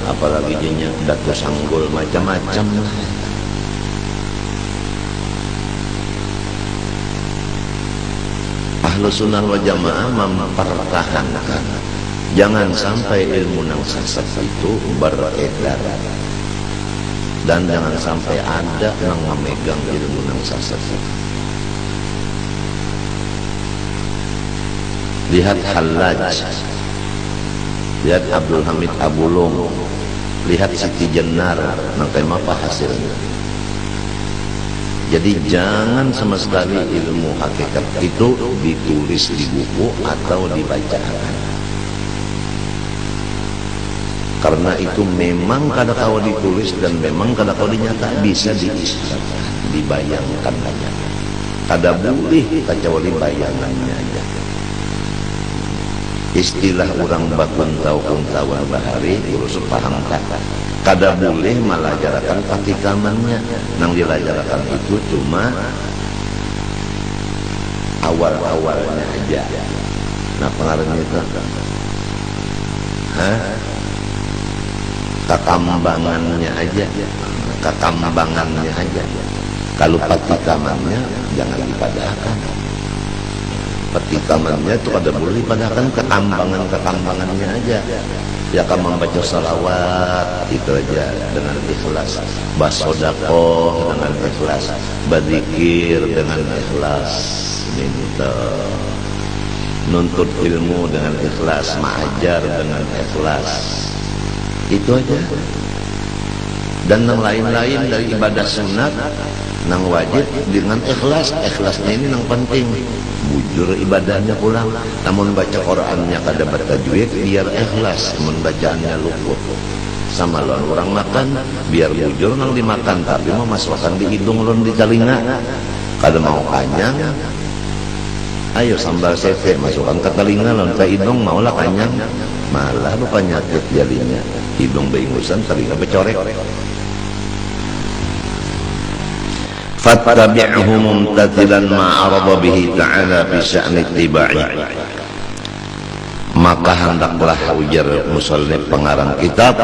apalagi jadinya Dato Sanggul, macam-macam. Ahlus Sunnah wal Jamaah mempertahankan jangan sampai ilmu nang sesat itu beredar, dan jangan sampai ada yang memegang ilmu nang sesat itu. Lihat Hallaj, lihat Abdul Hamid Abulong, lihat Siti Jenar, nangkai apa hasilnya. Jadi jangan sama sekali ilmu hakikat itu ditulis di buku atau dibacakan, karena itu memang kada kau ditulis dan memang kada kau dinyata, bisa diistilahkan, dibayangkan banyak. Kada boleh kecuali bayangannya aja. Istilah orang bakuntawan bahari urus paham kata, kada boleh melajarakan patikamannya. Nang dilajarakan itu cuma awal-awalnya aja. Nah pengaruhnya itu kekambangannya aja, kekambangannya aja. Kalau patikamannya jangan dipadahkan. Patikamannya itu kada boleh dipadahkan, kekambangannya aja. Ya kan membaca salawat itu aja dengan ikhlas, bersedekah dengan ikhlas, berzikir dengan ikhlas, minta nuntut ilmu dengan ikhlas, mengajar dengan ikhlas, itu aja. Dan yang lain-lain dari ibadah sunat nang wajib dengan ikhlas. Ikhlasnya ini yang penting, bujur ibadahnya pulang. Namun baca Qurannya kada bertajwid biar ikhlas, namun bacaannya luput. Sama lawan orang makan biar bujur nang dimakan, tapi mau masukkan di hidung lawan di telinga. Kada mau kanyang, ayo sambal sete masukkan ke telinga lawan ke hidung, maulah kanyang, malah bukan nyakit jadinya. Hidung beingusan, telinga becorek. fattabi'hu mumtathilan ma arada bihi ta'ala fi sya'ni ittiba'i. Maka hendaklah ujar musannif pengarang kitab,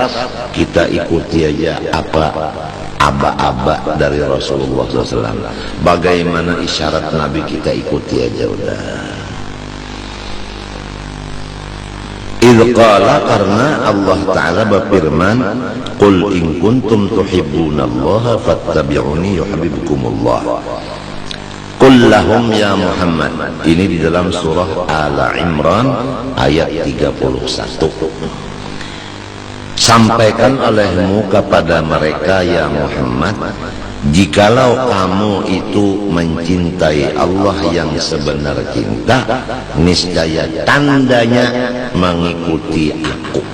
kita ikuti aja apa aba-aba dari Rasulullah SAW. Bagaimana isyarat Nabi kita ikuti aja udah. Qala, karena Allah Ta'ala berfirman, qul in kuntum tuhibbunallaha fattabi'uni yuhibbukumullah. Qul lahum ya Muhammad. Ini di dalam surah Al-Imran ayat 31. Sampaikan olehmu kepada mereka ya Muhammad, jikalau kamu itu mencintai Allah yang sebenar cinta, niscaya tandanya mengikuti aku.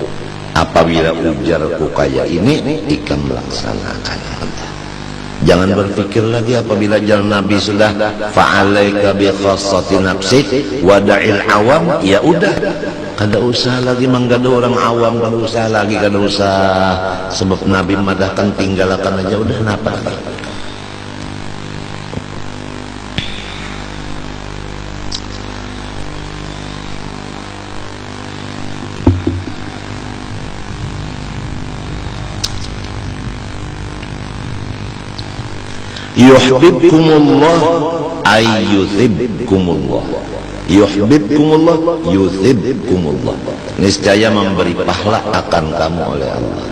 Apabila ujarku kayak ini, ikan melaksanakan. Jangan berpikir lagi apabila jalan Nabi sudah fa'alaika bi khassati nafsik wada'il awam, ya udah, kada usah lagi menggada orang awam, kada usah lagi, kada usah. Sebab Nabi madahkan tinggalkan aja udah, kenapa lagi? Yuhibbukumullah ay yuthibbukumullah. Yuhibbukumullah yuthibbukumullah. Niscaya memberi pahala akan kamu oleh Allah.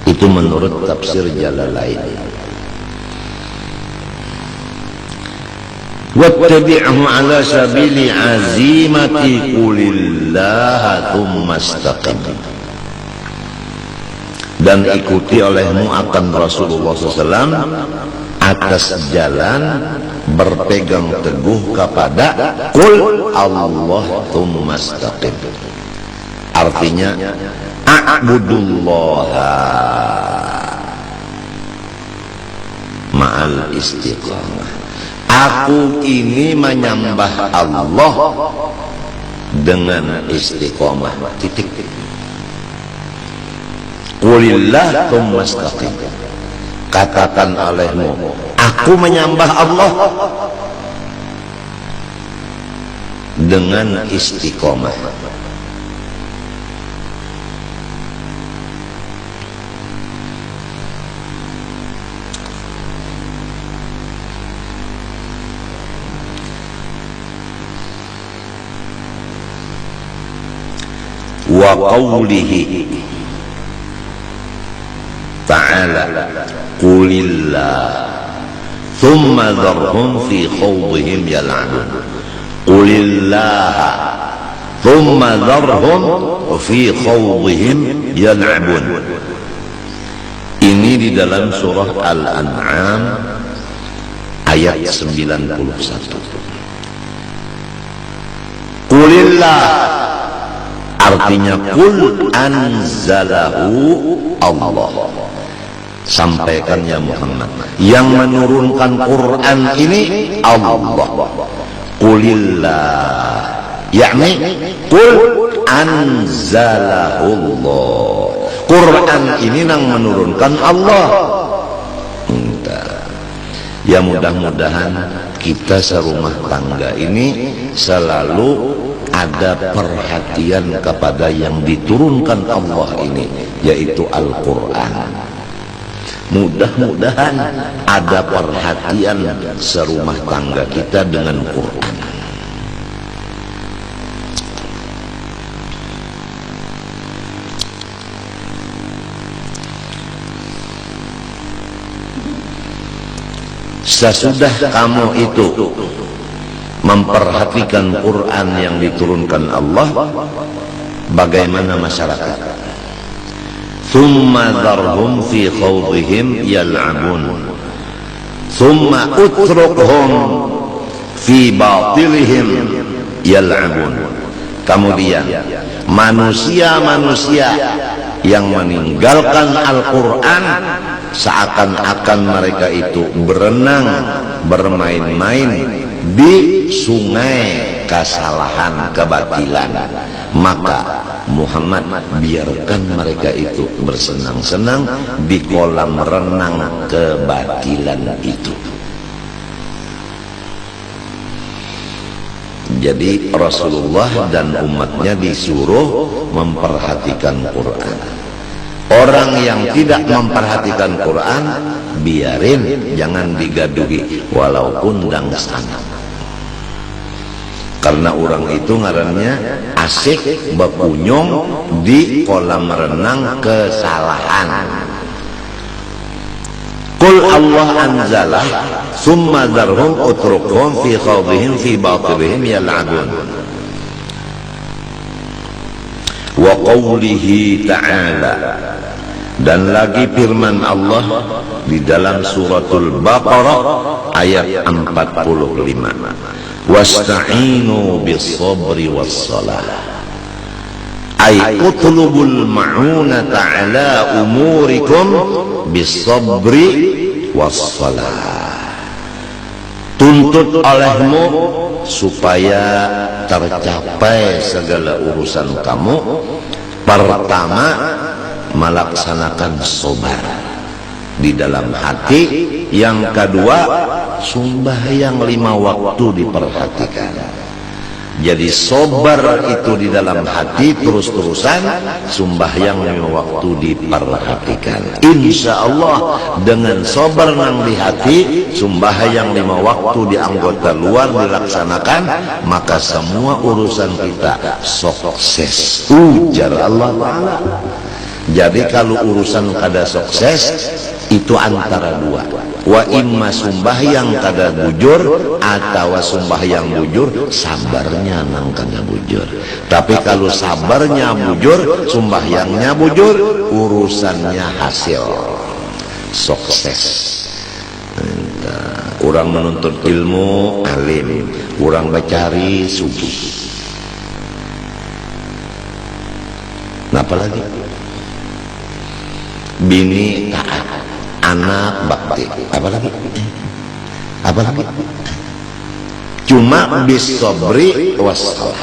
Itu menurut tafsir Jalalain. Wattabi'hu ala sabili azimati qulillaha thumma istaqim. Dan ikuti olehmu akan Rasulullah SAW atas jalan berpegang teguh kepada qul Allah thumma istaqim. Artinya a'budullaha ma'al istiqamah. Aku ini menyembah Allah dengan istiqamah. Titik. Qulillah thumma istaqim. Katakan olehmu, aku menyembah Allah dengan istiqomah. Wa qawlihi ta'ala qulillah thumma dharhum fi khawdihim yal'abun. Qulillah thumma dharhum fi khawdihim yal'abun. Ini di dalam surah Al-An'am ayat 91. Qulillah artinya qul anzalahu Allah. Sampaikan ya Muhammad, yang menurunkan Quran ini Allah. Qulillah yakni qul anzalahullah. Quran ini yang menurunkan Allah. Ya mudah-mudahan kita serumah tangga ini selalu ada perhatian kepada yang diturunkan Allah ini, yaitu Al-Quran. Mudah-mudahan ada perhatian serumah tangga kita dengan Quran. Sesudah kamu itu memperhatikan Quran yang diturunkan Allah, bagaimana masyarakat? Thumma dharhum fi khawdihim yal'abun thumma utrukhum fi batilihim yal'abun. Kemudian manusia-manusia yang meninggalkan Al-Quran, seakan-akan mereka itu berenang, bermain-main di sungai kesalahan, kebatilan. Maka Muhammad biarkan mereka itu bersenang-senang di kolam renang kebatilan itu. Jadi Rasulullah dan umatnya disuruh memperhatikan Quran. Orang yang tidak memperhatikan Quran, biarin, jangan digaduhi walaupun dangsana. Karena orang itu ngarannya asik bekunyung di kolam renang kesalahan. Qul Allah anzalah summa dharhum utrukhum fi khawdihim fi batilihim yal'abun. Wa qawlihi ta'ala, dan lagi firman Allah di dalam suratul Baqarah ayat 45, wasta'inu bis-sabri was-salah, ay utlubul ma'unata ala umurikum bis-sabri was-salah. Tuntut olehmu supaya tercapai segala urusan kamu, pertama melaksanakan sabar di dalam hati, yang kedua sembahyang 5 waktu diperhatikan. Jadi sabar itu di dalam hati terus-terusan, sembahyang 5 waktu diperhatikan. Insya Allah dengan sabar nang di hati, sembahyang 5 waktu di anggota luar dilaksanakan, maka semua urusan kita sukses, ujar Allah Ta'ala. Jadi kalau urusan kada sukses itu antara dua, wa imma sembahyang kada bujur atau sembahyang bujur sabarnya nang kada bujur. Tapi kalau sabarnya bujur, sembahyangnya bujur, urusannya hasil sukses. Orang menuntut ilmu alim, orang bacari sugi. Nah, apalagi bini taat, anak bakti, apalagi cuma bis-sabri was-salah.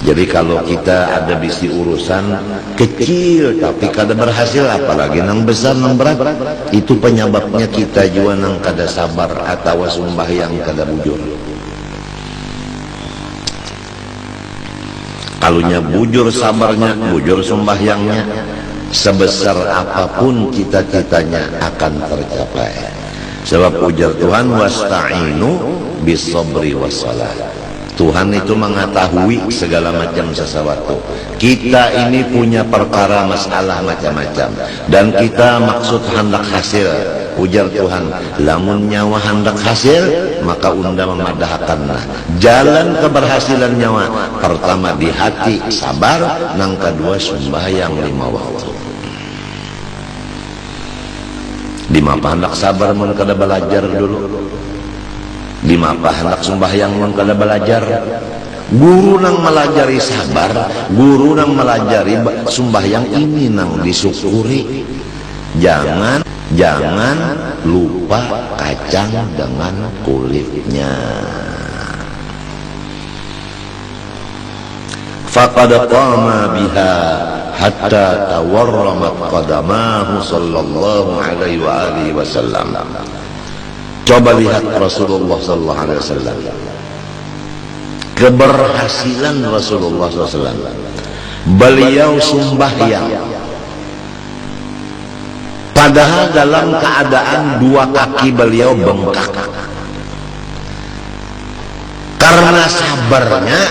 Jadi kalau kita ada bisi urusan kecil tapi kada berhasil, apalagi nang besar nang berat, itu penyebabnya kita juga nang kada sabar atau sembahyang kada bujur. Kalunya bujur sabarnya, bujur sembahyangnya, sebesar apapun cita-citanya akan tercapai. Sebab ujar Tuhan, wasta'inu bis-sabri was-salah. Tuhan itu mengetahui segala macam sesuatu. Kita ini punya perkara masalah macam-macam, dan kita maksud hendak hasil. Ujar Tuhan, lamun nyawa hendak hasil, maka unda memadahkanlah jalan keberhasilan nyawa. Pertama di hati sabar, nang kedua sembahyang 5 waktu. Di mapa hendak sabar mun kada belajar dulu, di mapa hendak sembahyang mun kada belajar. Guru nang melajari sabar, guru nang melajari sembahyang ini nang disyukuri. Jangan lupa kacang dengan kulitnya. Faqad qama biha hatta tawarramat qadamahu sallallahu alaihi wa alihi wasallam. Coba lihat Rasulullah sallallahu alaihi wasallam, keberhasilan Rasulullah SAW. Beliau sembahyang padahal dalam keadaan dua kaki beliau bengkak. Karena sabarnya,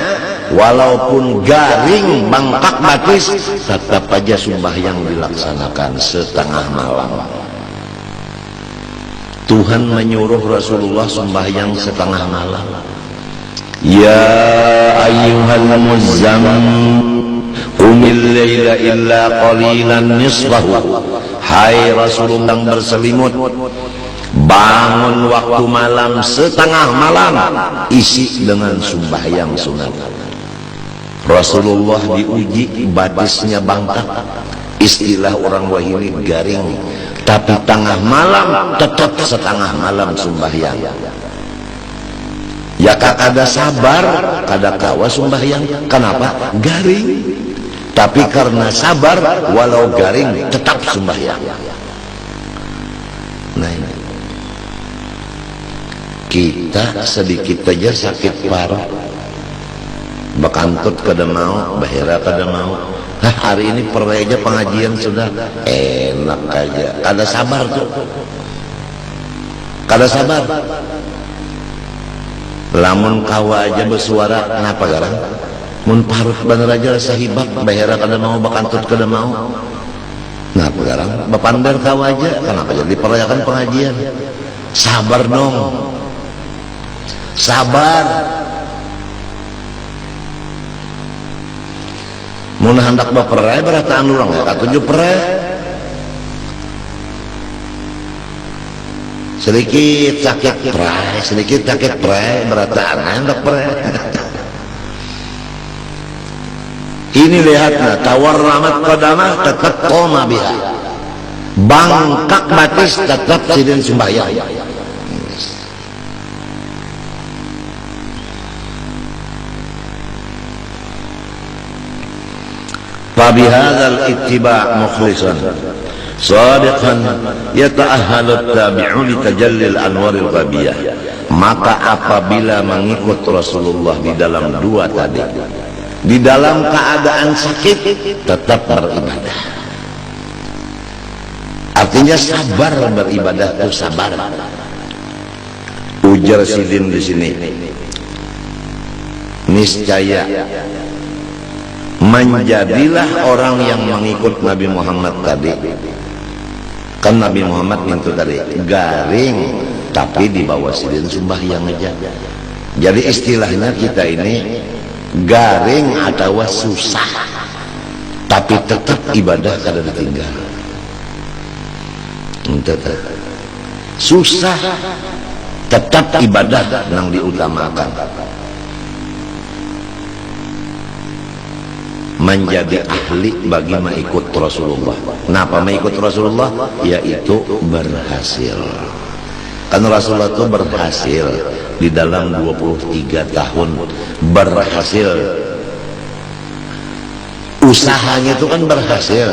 walaupun garing bengkak batis, tetap aja sembahyang dilaksanakan setengah malam. Tuhan menyuruh Rasulullah sembahyang setengah malam. Ya ayyuhal muzammil qumil laila illa qalilan nisfahu. Hai Rasulullah yang berselimut, bangun waktu malam setengah malam, isi dengan sembahyang sunat. Rasulullah diuji batisnya bangkak, istilah orang wahini garing, tapi tengah malam tetap setengah malam sembahyang. Ya kada sabar, kada kawa sembahyang. Kenapa? Garing. Tapi karena sabar, walau garing tetap sembahyang. Nah ini, kita sedikit aja sakit parah, bekantut kada mau, bahira kada mau. Nah, hari ini perlu aja pengajian sudah enak aja. Kada sabar tuh, kada sabar. Lamun kawa aja bersuara, kenapa garang? Mun paruh bener aja rasa hibak, bahira kada mau, bekantut kada mau. Kenapa garang? Bepander kawa aja, kenapa jadi perayakan pengajian? Sabar dong, sabar. Mun hendak baperai berataan urang ya katuju perai. Sedikit sakit perai, sedikit sakit perai, berataan hendak perai. Ini lihatlah, tawar ramat qadamah tetap koma biha, bangkak batis tetap sidin sembahyang. Fabihadzal ittiba' mukhlisan sadiqan yata'ahhalu at-tabi'u li tajallil anwaril ghabiyah. Maka apabila mengikut Rasulullah di dalam dua tadi, di dalam keadaan sakit tetap beribadah. Artinya sabar beribadah itu sabar. Ujar sidin di sini, niscaya menjadilah orang yang mengikut Nabi Muhammad tadi. Kan Nabi Muhammad itu tadi garing, tapi di bawah sidin sembahyang aja. Jadi istilahnya kita ini garing atau susah, tapi tetap ibadah kada ditinggal. Susah tetap ibadah yang diutamakan. Menjadi ahli bagi mengikut Rasulullah. Kenapa mengikut Rasulullah? Yaitu berhasil. Kan Rasulullah itu berhasil di dalam 23 tahun, berhasil. Usahanya itu kan berhasil,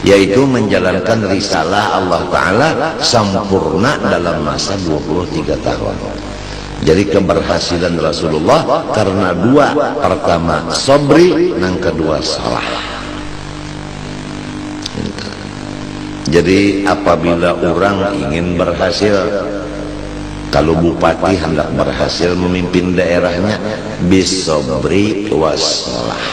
yaitu menjalankan risalah Allah Ta'ala sempurna dalam masa 23 tahun. Jadi keberhasilan Rasulullah karena dua, pertama sobri, yang kedua salah. Jadi apabila orang ingin berhasil, kalau bupati hendak berhasil memimpin daerahnya, bisobri wassalah.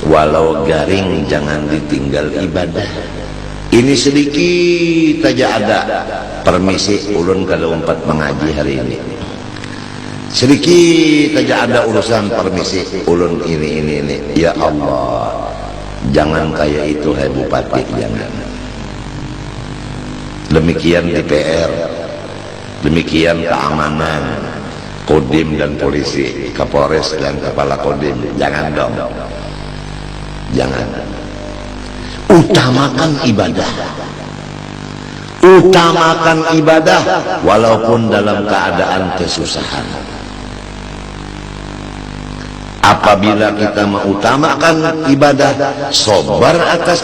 Walau garing jangan ditinggal ibadah. Ini sedikit aja ada, permisi ulun kalau umpat mengaji hari ini. Sedikit aja ada urusan, permisi ulun ini. Ya Allah, jangan kayak itu hai bupati, jangan. Demikian DPR, demikian keamanan, Kodim dan polisi, Kapolres dan kepala Kodim, jangan dong, jangan. Utamakan ibadah, utamakan ibadah walaupun dalam keadaan kesusahan. Apabila kita mengutamakan ibadah, sabar atas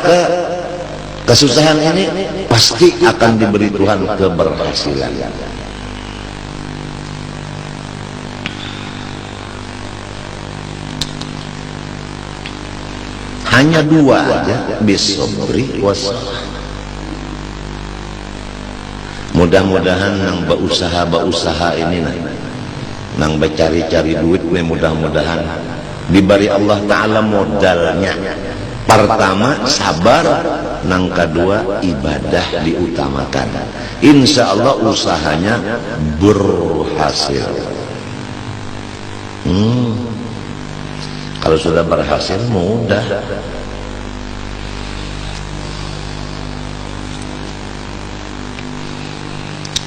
Kesusahan ini pasti akan diberi Tuhan keberhasilan. Hanya dua aja, bisobri wassalah. Mudah-mudahan nang berusaha ini nang becari-cari duit nih, mudah-mudahan diberi Allah Ta'ala modalnya. Pertama sabar, nang kedua ibadah diutamakan. Insya Allah usahanya berhasil. Kalau sudah berhasil mudah.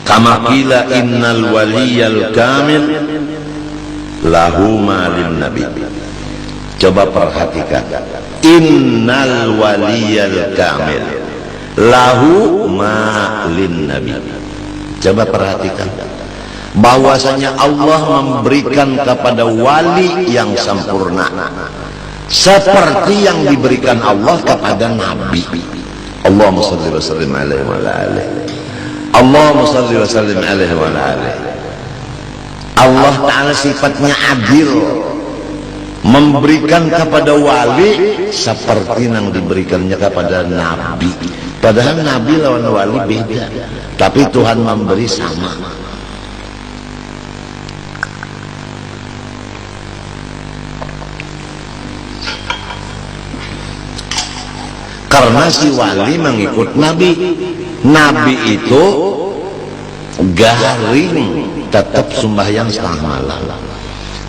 Kama qila innal waliyal kamil lahu malin nabi. Coba perhatikan, innal waliyal kamil lahu malin nabi. Coba perhatikan, bahwasanya Allah memberikan kepada wali yang sempurna seperti yang diberikan Allah kepada nabi. Allahumma shalli wa sallim alaihi wa ala alihi. Allahumma shalli wa sallim alaihi wa ala alihi. Allah Ta'ala sifatnya adil, memberikan kepada wali seperti yang diberikannya kepada nabi. Padahal nabi lawan wali beda, tapi Tuhan memberi sama. Karena si wali mengikut nabi. Nabi itu garing tetap sembahyang setengah malam.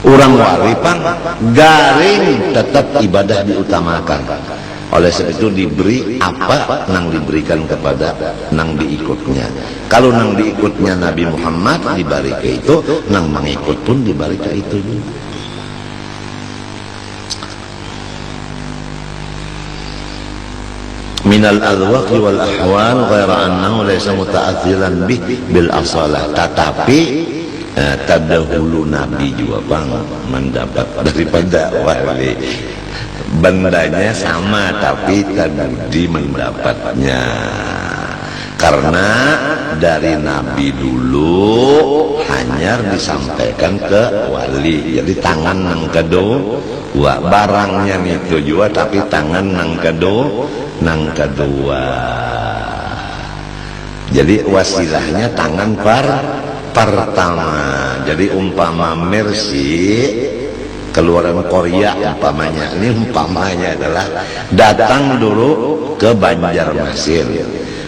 Orang wali pang garing tetap ibadah diutamakan. Oleh sebab itu diberi apa nang diberikan kepada nang diikutnya. Kalau nang diikutnya Nabi Muhammad diberi ke itu, nang mengikut pun diberi ke itu juga. Minal adwaqi wal ahwal ghaira annahu laysa muta'athilan bih bil asalah. Tetapi terdahulu Nabi juga bang mendapat daripada wali. Bendanya sama tapi tadi mendapatnya. Karena dari Nabi dulu hanya disampaikan ke wali. Jadi tangan nang kedua, barangnya itu juga tapi tangan nang kedua. Jadi wasilahnya tangan pertama. Jadi umpama Mercy keluaran Korea umpamanya, ini umpamanya adalah datang dulu ke Banjarmasin.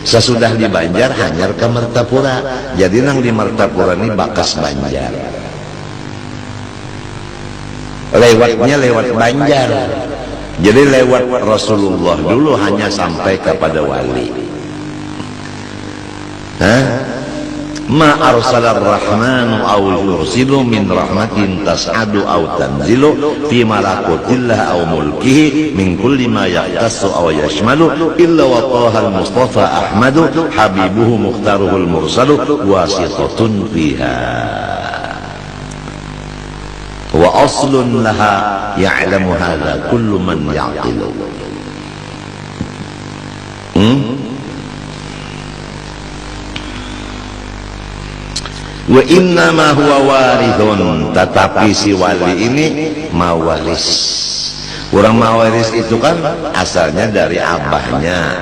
Sesudah di Banjar hanyar ke Martapura. Jadi nang di Martapura ini bakas Banjar. Lewatnya lewat Banjar. Jadi lewat Rasulullah dulu hanya sampai kepada wali. Ma arsalar rahmanu aw yursilu min rahmatin tas'adu aw tanzilu fi malakutillah aw mulkihi min kulli ma yaqtasu aw yashmalu illa wa tahal mustafa ahmadu habibuhu mukhtaruhul mursalu wasitatun fiha wa aslun laha ya'lamu hadha kullu man ya'qilu. Wa inna ma huwa warithun, tetapi si wali ini mawaris. Orang mawaris itu kan asalnya dari abahnya.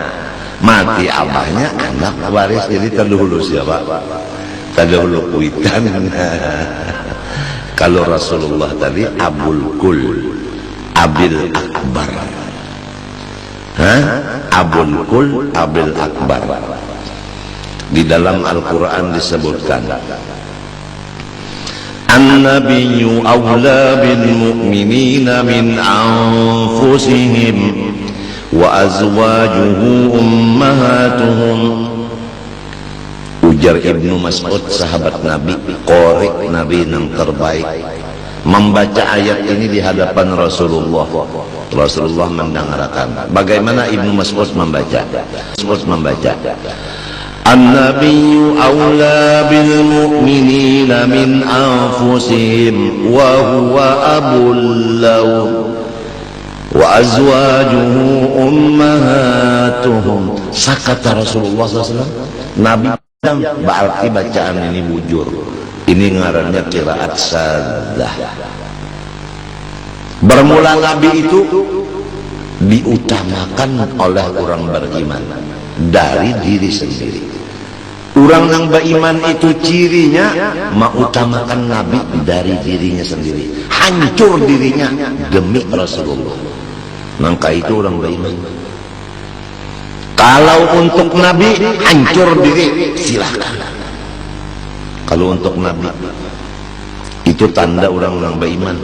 Mati abahnya, anak waris. Jadi terdahulu siapa? Terdahulu kuitan. Kalau Rasulullah tadi Abul Kul, Abil Akbar. Abul Kul, Abil Akbar. Di dalam Al-Quran disebutkan, An-Nabiyyu awla bil mu'minina min anfusihim wa azwajuhu ummahatuhum. Ujar Ibnu Mas'ud, sahabat Nabi, qori Nabi yang terbaik, membaca ayat ini di hadapan Rasulullah. Rasulullah mendengarkan. Bagaimana Ibnu Mas'ud membaca? Mas'ud membaca, An-Nabiyyu awla bil mu'minina min anfusihim wa huwa abul lahum wa azwajuhu ummahatuhum. Sakata Rasulullah SAW. Nabi berarti bacaan ini bujur. Ini ngarannya qiraat saddah. Bermula Nabi itu diutamakan oleh orang beriman dari diri sendiri. Orang yang beriman itu cirinya mengutamakan Nabi dari dirinya sendiri, hancur dirinya demi Rasulullah. Maka itu orang beriman. Kalau untuk Nabi hancur diri, silakan. Kalau untuk Nabi itu tanda orang-orang beriman.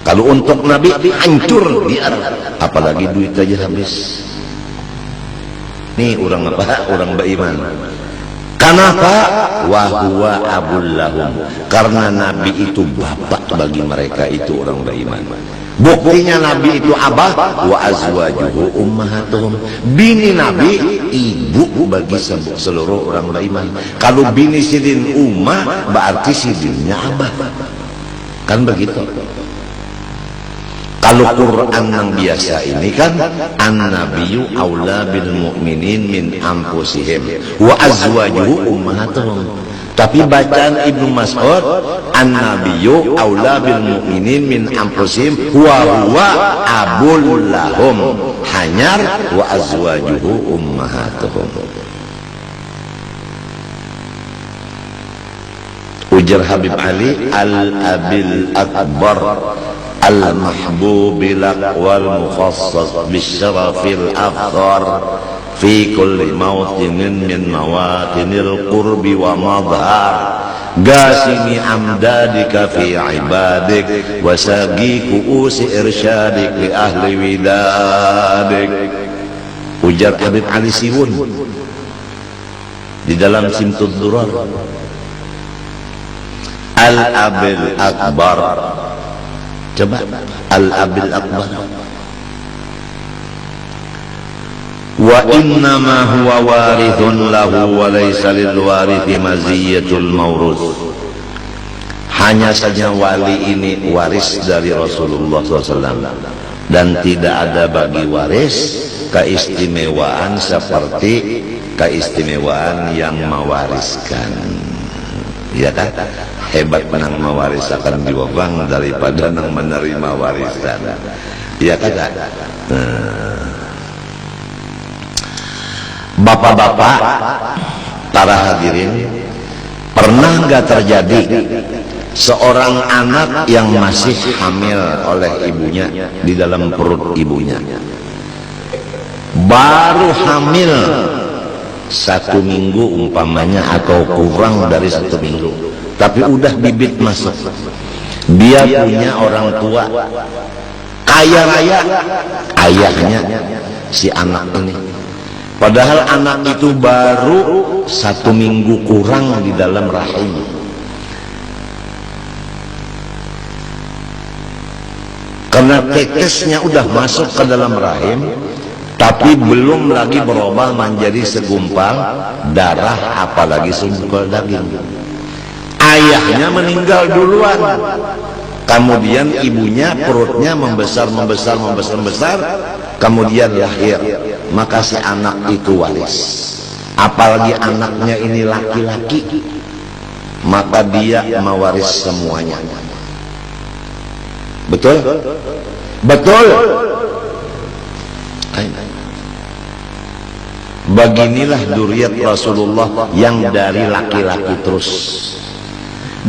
Kalau untuk Nabi hancur dia, apalagi duit aja habis. Nih orang apa? Orang beriman. Kenapa? Wahuwa abul lahum. Karena Nabi itu bapak bagi mereka, itu orang beriman. Buktinya Nabi itu abah, wa azwajuhu ummahatuhum. Bini Nabi ibu bagi seluruh orang beriman. Kalau bini sidin ummah berarti sidinnya abah. Kan begitu. Kalau Quran yang biasa ini kan an-nabiyyu aula bil mu'minin min anfusihim wa azwajuhu ummahatuhum. Tapi bacaan Ibnu Mas'ud an-nabiyyu aula bil mu'minin min anfusihim wa huwa abul lahum, hanyar wa azwajuhu ummahatuhum. Ujar Habib Ali al-abil akbar al-mahbub lak wal mukhassas bisyarafil afkhar fi kulli mawtinin min mawatinil qurbi wa madhar gasimi amdadika fi ibadik wa sagi kuusi irsyadik li ahli widadik. Ujar Habib Ali Siwun di dalam Simtud Durar, al-abil akbar. Coba al-abil akbar. Wa innama huwa warithun lahu wa laysa lil warithi maziyatul mawruz. Hanya saja wali ini waris dari Rasulullah SAW, dan tidak ada bagi waris keistimewaan seperti keistimewaan yang mewariskan. Ya kan? Hebat menang mewarisakan jiwa bang daripada nang menerima warisan. Iya kan? Bapak-bapak, para hadirin, pernah nggak terjadi seorang anak yang masih hamil oleh ibunya di dalam perut ibunya, baru hamil 1 minggu umpamanya atau kurang dari 1 minggu, tapi udah bibit masuk. Dia punya orang tua kaya raya, ayahnya si anak ini, padahal anak itu baru 1 minggu kurang di dalam rahim. Karena tetesnya udah masuk ke dalam rahim, tapi belum lagi berubah menjadi segumpal darah, apalagi segumpal daging. Ayahnya meninggal duluan, kemudian ibunya perutnya membesar, kemudian lahir. Maka si anak itu waris, apalagi anaknya ini laki-laki, maka dia mewaris semuanya. Betul? Betul. Beginilah duriat Rasulullah yang dari laki-laki terus.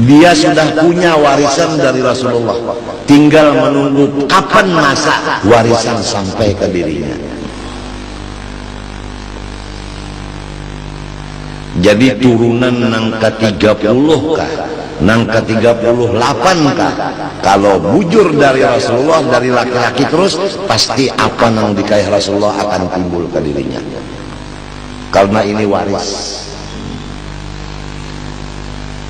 Dia sudah punya warisan dari Rasulullah, tinggal menunggu kapan masa warisan sampai ke dirinya. Jadi turunan nang ke-30 kah, nang ke-38 kah, kalau bujur dari Rasulullah dari laki-laki terus, pasti apa nang dikayah Rasulullah akan timbul ke dirinya, karena ini waris.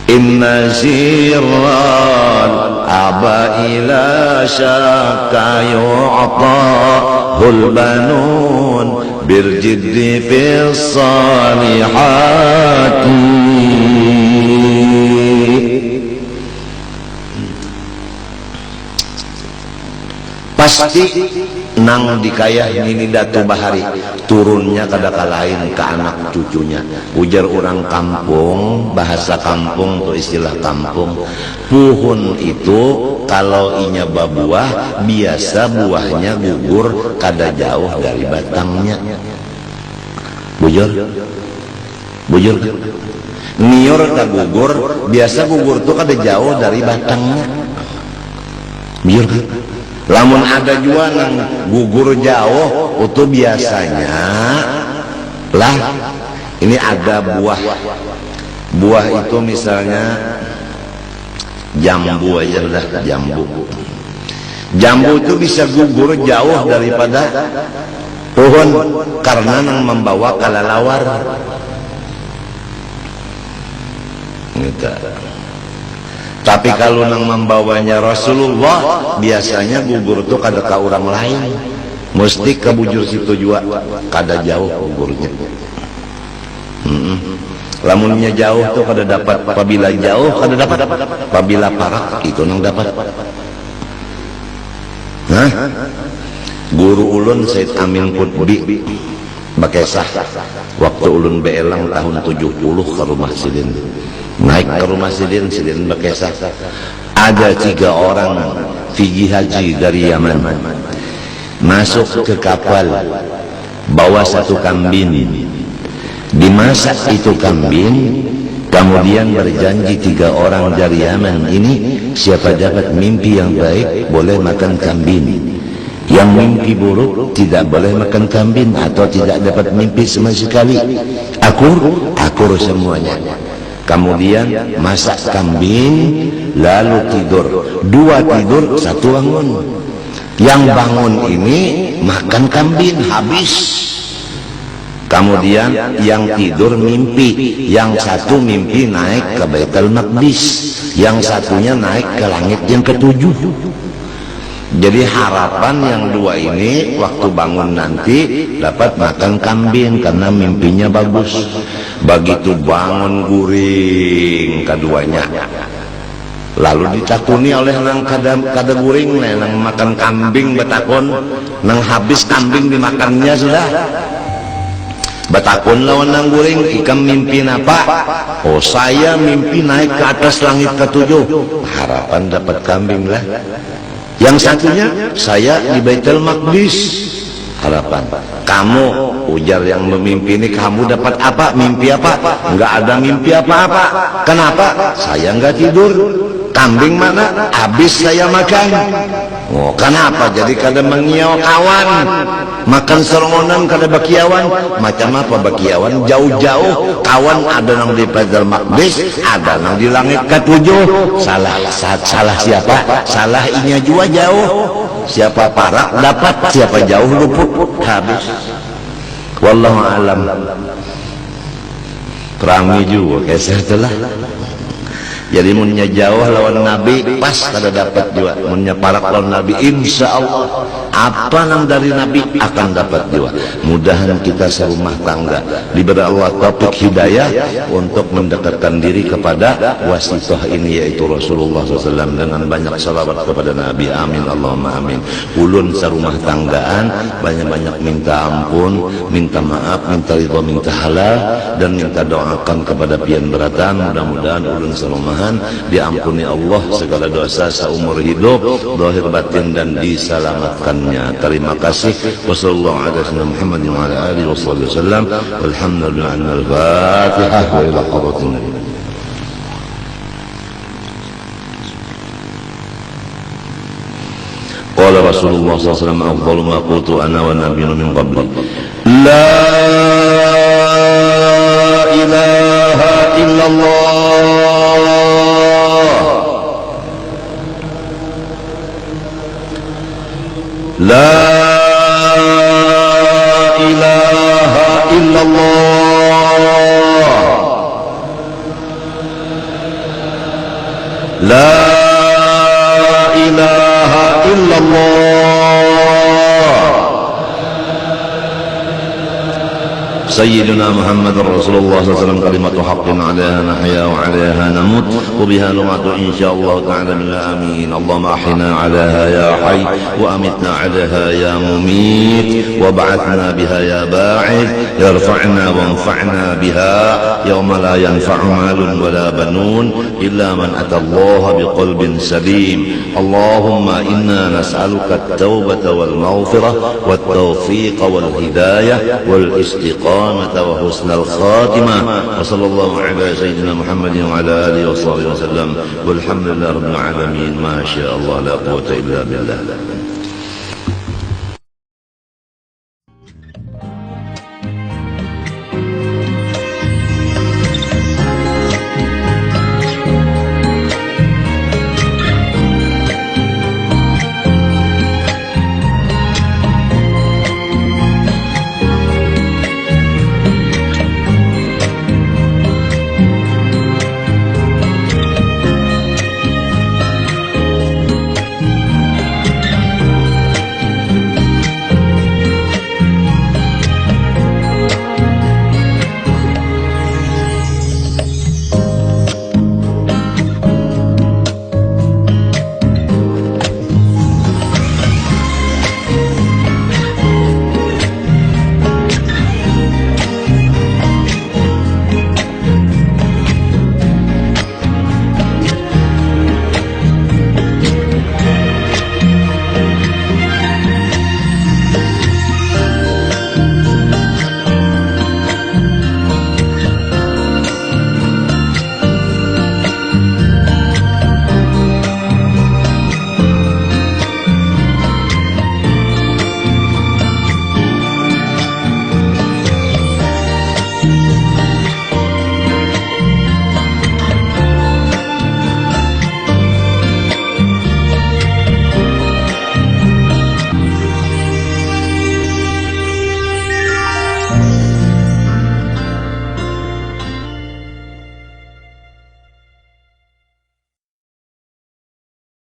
Inna sirral abaila syaka yu'tahul banun birjiddi fis salihati. Pasti nang dikayah nini datu bahari turunnya kadaka lain ke anak cucunya. Ujar orang kampung, bahasa kampung atau istilah kampung, puhun itu kalau inya babuah biasa buahnya gugur kada jauh dari batangnya. Bujur bujur nior ka gugur biasa gugur tuh kada jauh dari batangnya. Bujur kan? Lamun ada juga yang gugur jauh, itu biasanya lah ini ada buah itu misalnya jambu aja udah jambu itu bisa gugur jauh daripada pohon karena yang membawa kalalawar gitu. Tapi kalau nang membawanya Rasulullah biasanya gugur itu kada ka orang lain, mesti ke bujur situ juga kada jauh gugurnya. Lamunnya jauh tuh kada dapat, apabila jauh kada dapat, apabila parak itu nang dapat. Hah? Guru ulun Said Amin Qutbi Bakesah waktu ulun beelang tahun 70 ke rumah Sidin, naik ke rumah Sidin Bakesah, ada 3 orang pergi haji dari Yaman, masuk ke kapal bawa 1 kambing, dimasak itu kambing, kemudian berjanji 3 orang dari Yaman ini siapa dapat mimpi yang baik boleh makan kambing, yang mimpi buruk tidak boleh makan kambing atau tidak dapat mimpi sama sekali. Akur semuanya. Kemudian masak kambing lalu tidur, 2 tidur 1 bangun. Yang bangun ini makan kambing habis. Kemudian yang tidur mimpi, yang 1 mimpi naik ke Baitul Maqdis, yang 1-nya naik ke langit yang ke-7. Jadi harapan yang 2 ini waktu bangun nanti dapat makan kambing karena mimpinya bagus. Begitu bangun guring keduanya, lalu ditakuni oleh nang kada guring nang makan kambing, betakon nang habis kambing dimakannya sudah. Betakon lawan nang guring, ikam mimpi apa? Oh saya mimpi naik ke atas langit ke-7. Harapan dapat kambing lah. Yang satunya saya di Baitul Maqdis. Harapan kamu, ujar yang memimpi ini, kamu dapat apa? Mimpi apa? Enggak ada mimpi apa-apa. Kenapa? Saya enggak tidur. Kambing mana? Habis saya makan. Oh, kenapa? Jadi kada mengiau kawan, makan serongonan kada bakiawan. Macam apa bakiawan? Jauh-jauh kawan ada nang di Baitul Maqdis, ada nang di langit ke-7. Salah siapa? Salah inya juga jauh. Siapa parak dapat, siapa jauh luput habis. Wallahu alam. Perangi juga keser telah. Jadi munnya jauh lawan Nabi pas kada dapat juga, munnya parak lawan Nabi insya Allah apa nang dari Nabi akan dapat juga. Mudahan kita serumah tangga diberi Allah taufik hidayah untuk mendekatkan diri kepada wasithah ini yaitu Rasulullah SAW dengan banyak salawat kepada Nabi. Amin Allahumma amin. Ulun serumah tanggaan banyak-banyak minta ampun, minta maaf, minta ridha, minta halal, dan minta doakan kepada pian beratan. Mudah-mudahan ulun serumah diampuni Allah segala dosa seumur hidup, zahir batin, dan diselamatkannya. Terima kasih. Wassalamualaikum warahmatullahi wabarakatuh. Alhamdulillah. Al-Fatihah wa ila hadratin. Qala Rasulullah sallallahu alaihi wasallam afdalu ma qultu ana wa nabiyyun min qabli la ilaha illallah la ilaha illallah la ilaha illallah سيدنا محمد رسول الله صلى الله عليه وسلم كلمة حق عليها نحيا وعليها نموت وبها نمات إن شاء الله تعالى من آمين. اللهم أحينا عليها يا حي وأمتنا عليها يا مميت وبعثنا بها يا باعث يرفعنا وانفعنا بها يوم لا ينفع مال ولا بنون إلا من أتى الله بقلب سليم. اللهم إنا نسألك التوبة والمغفرة والتوفيق والهداية والاستقامة وحسن الخاتمة. وصلى الله على سيدنا محمد وعلى آله وصحبه وسلم والحمد لله رب العالمين. ما شاء الله لا قوة إلا بالله.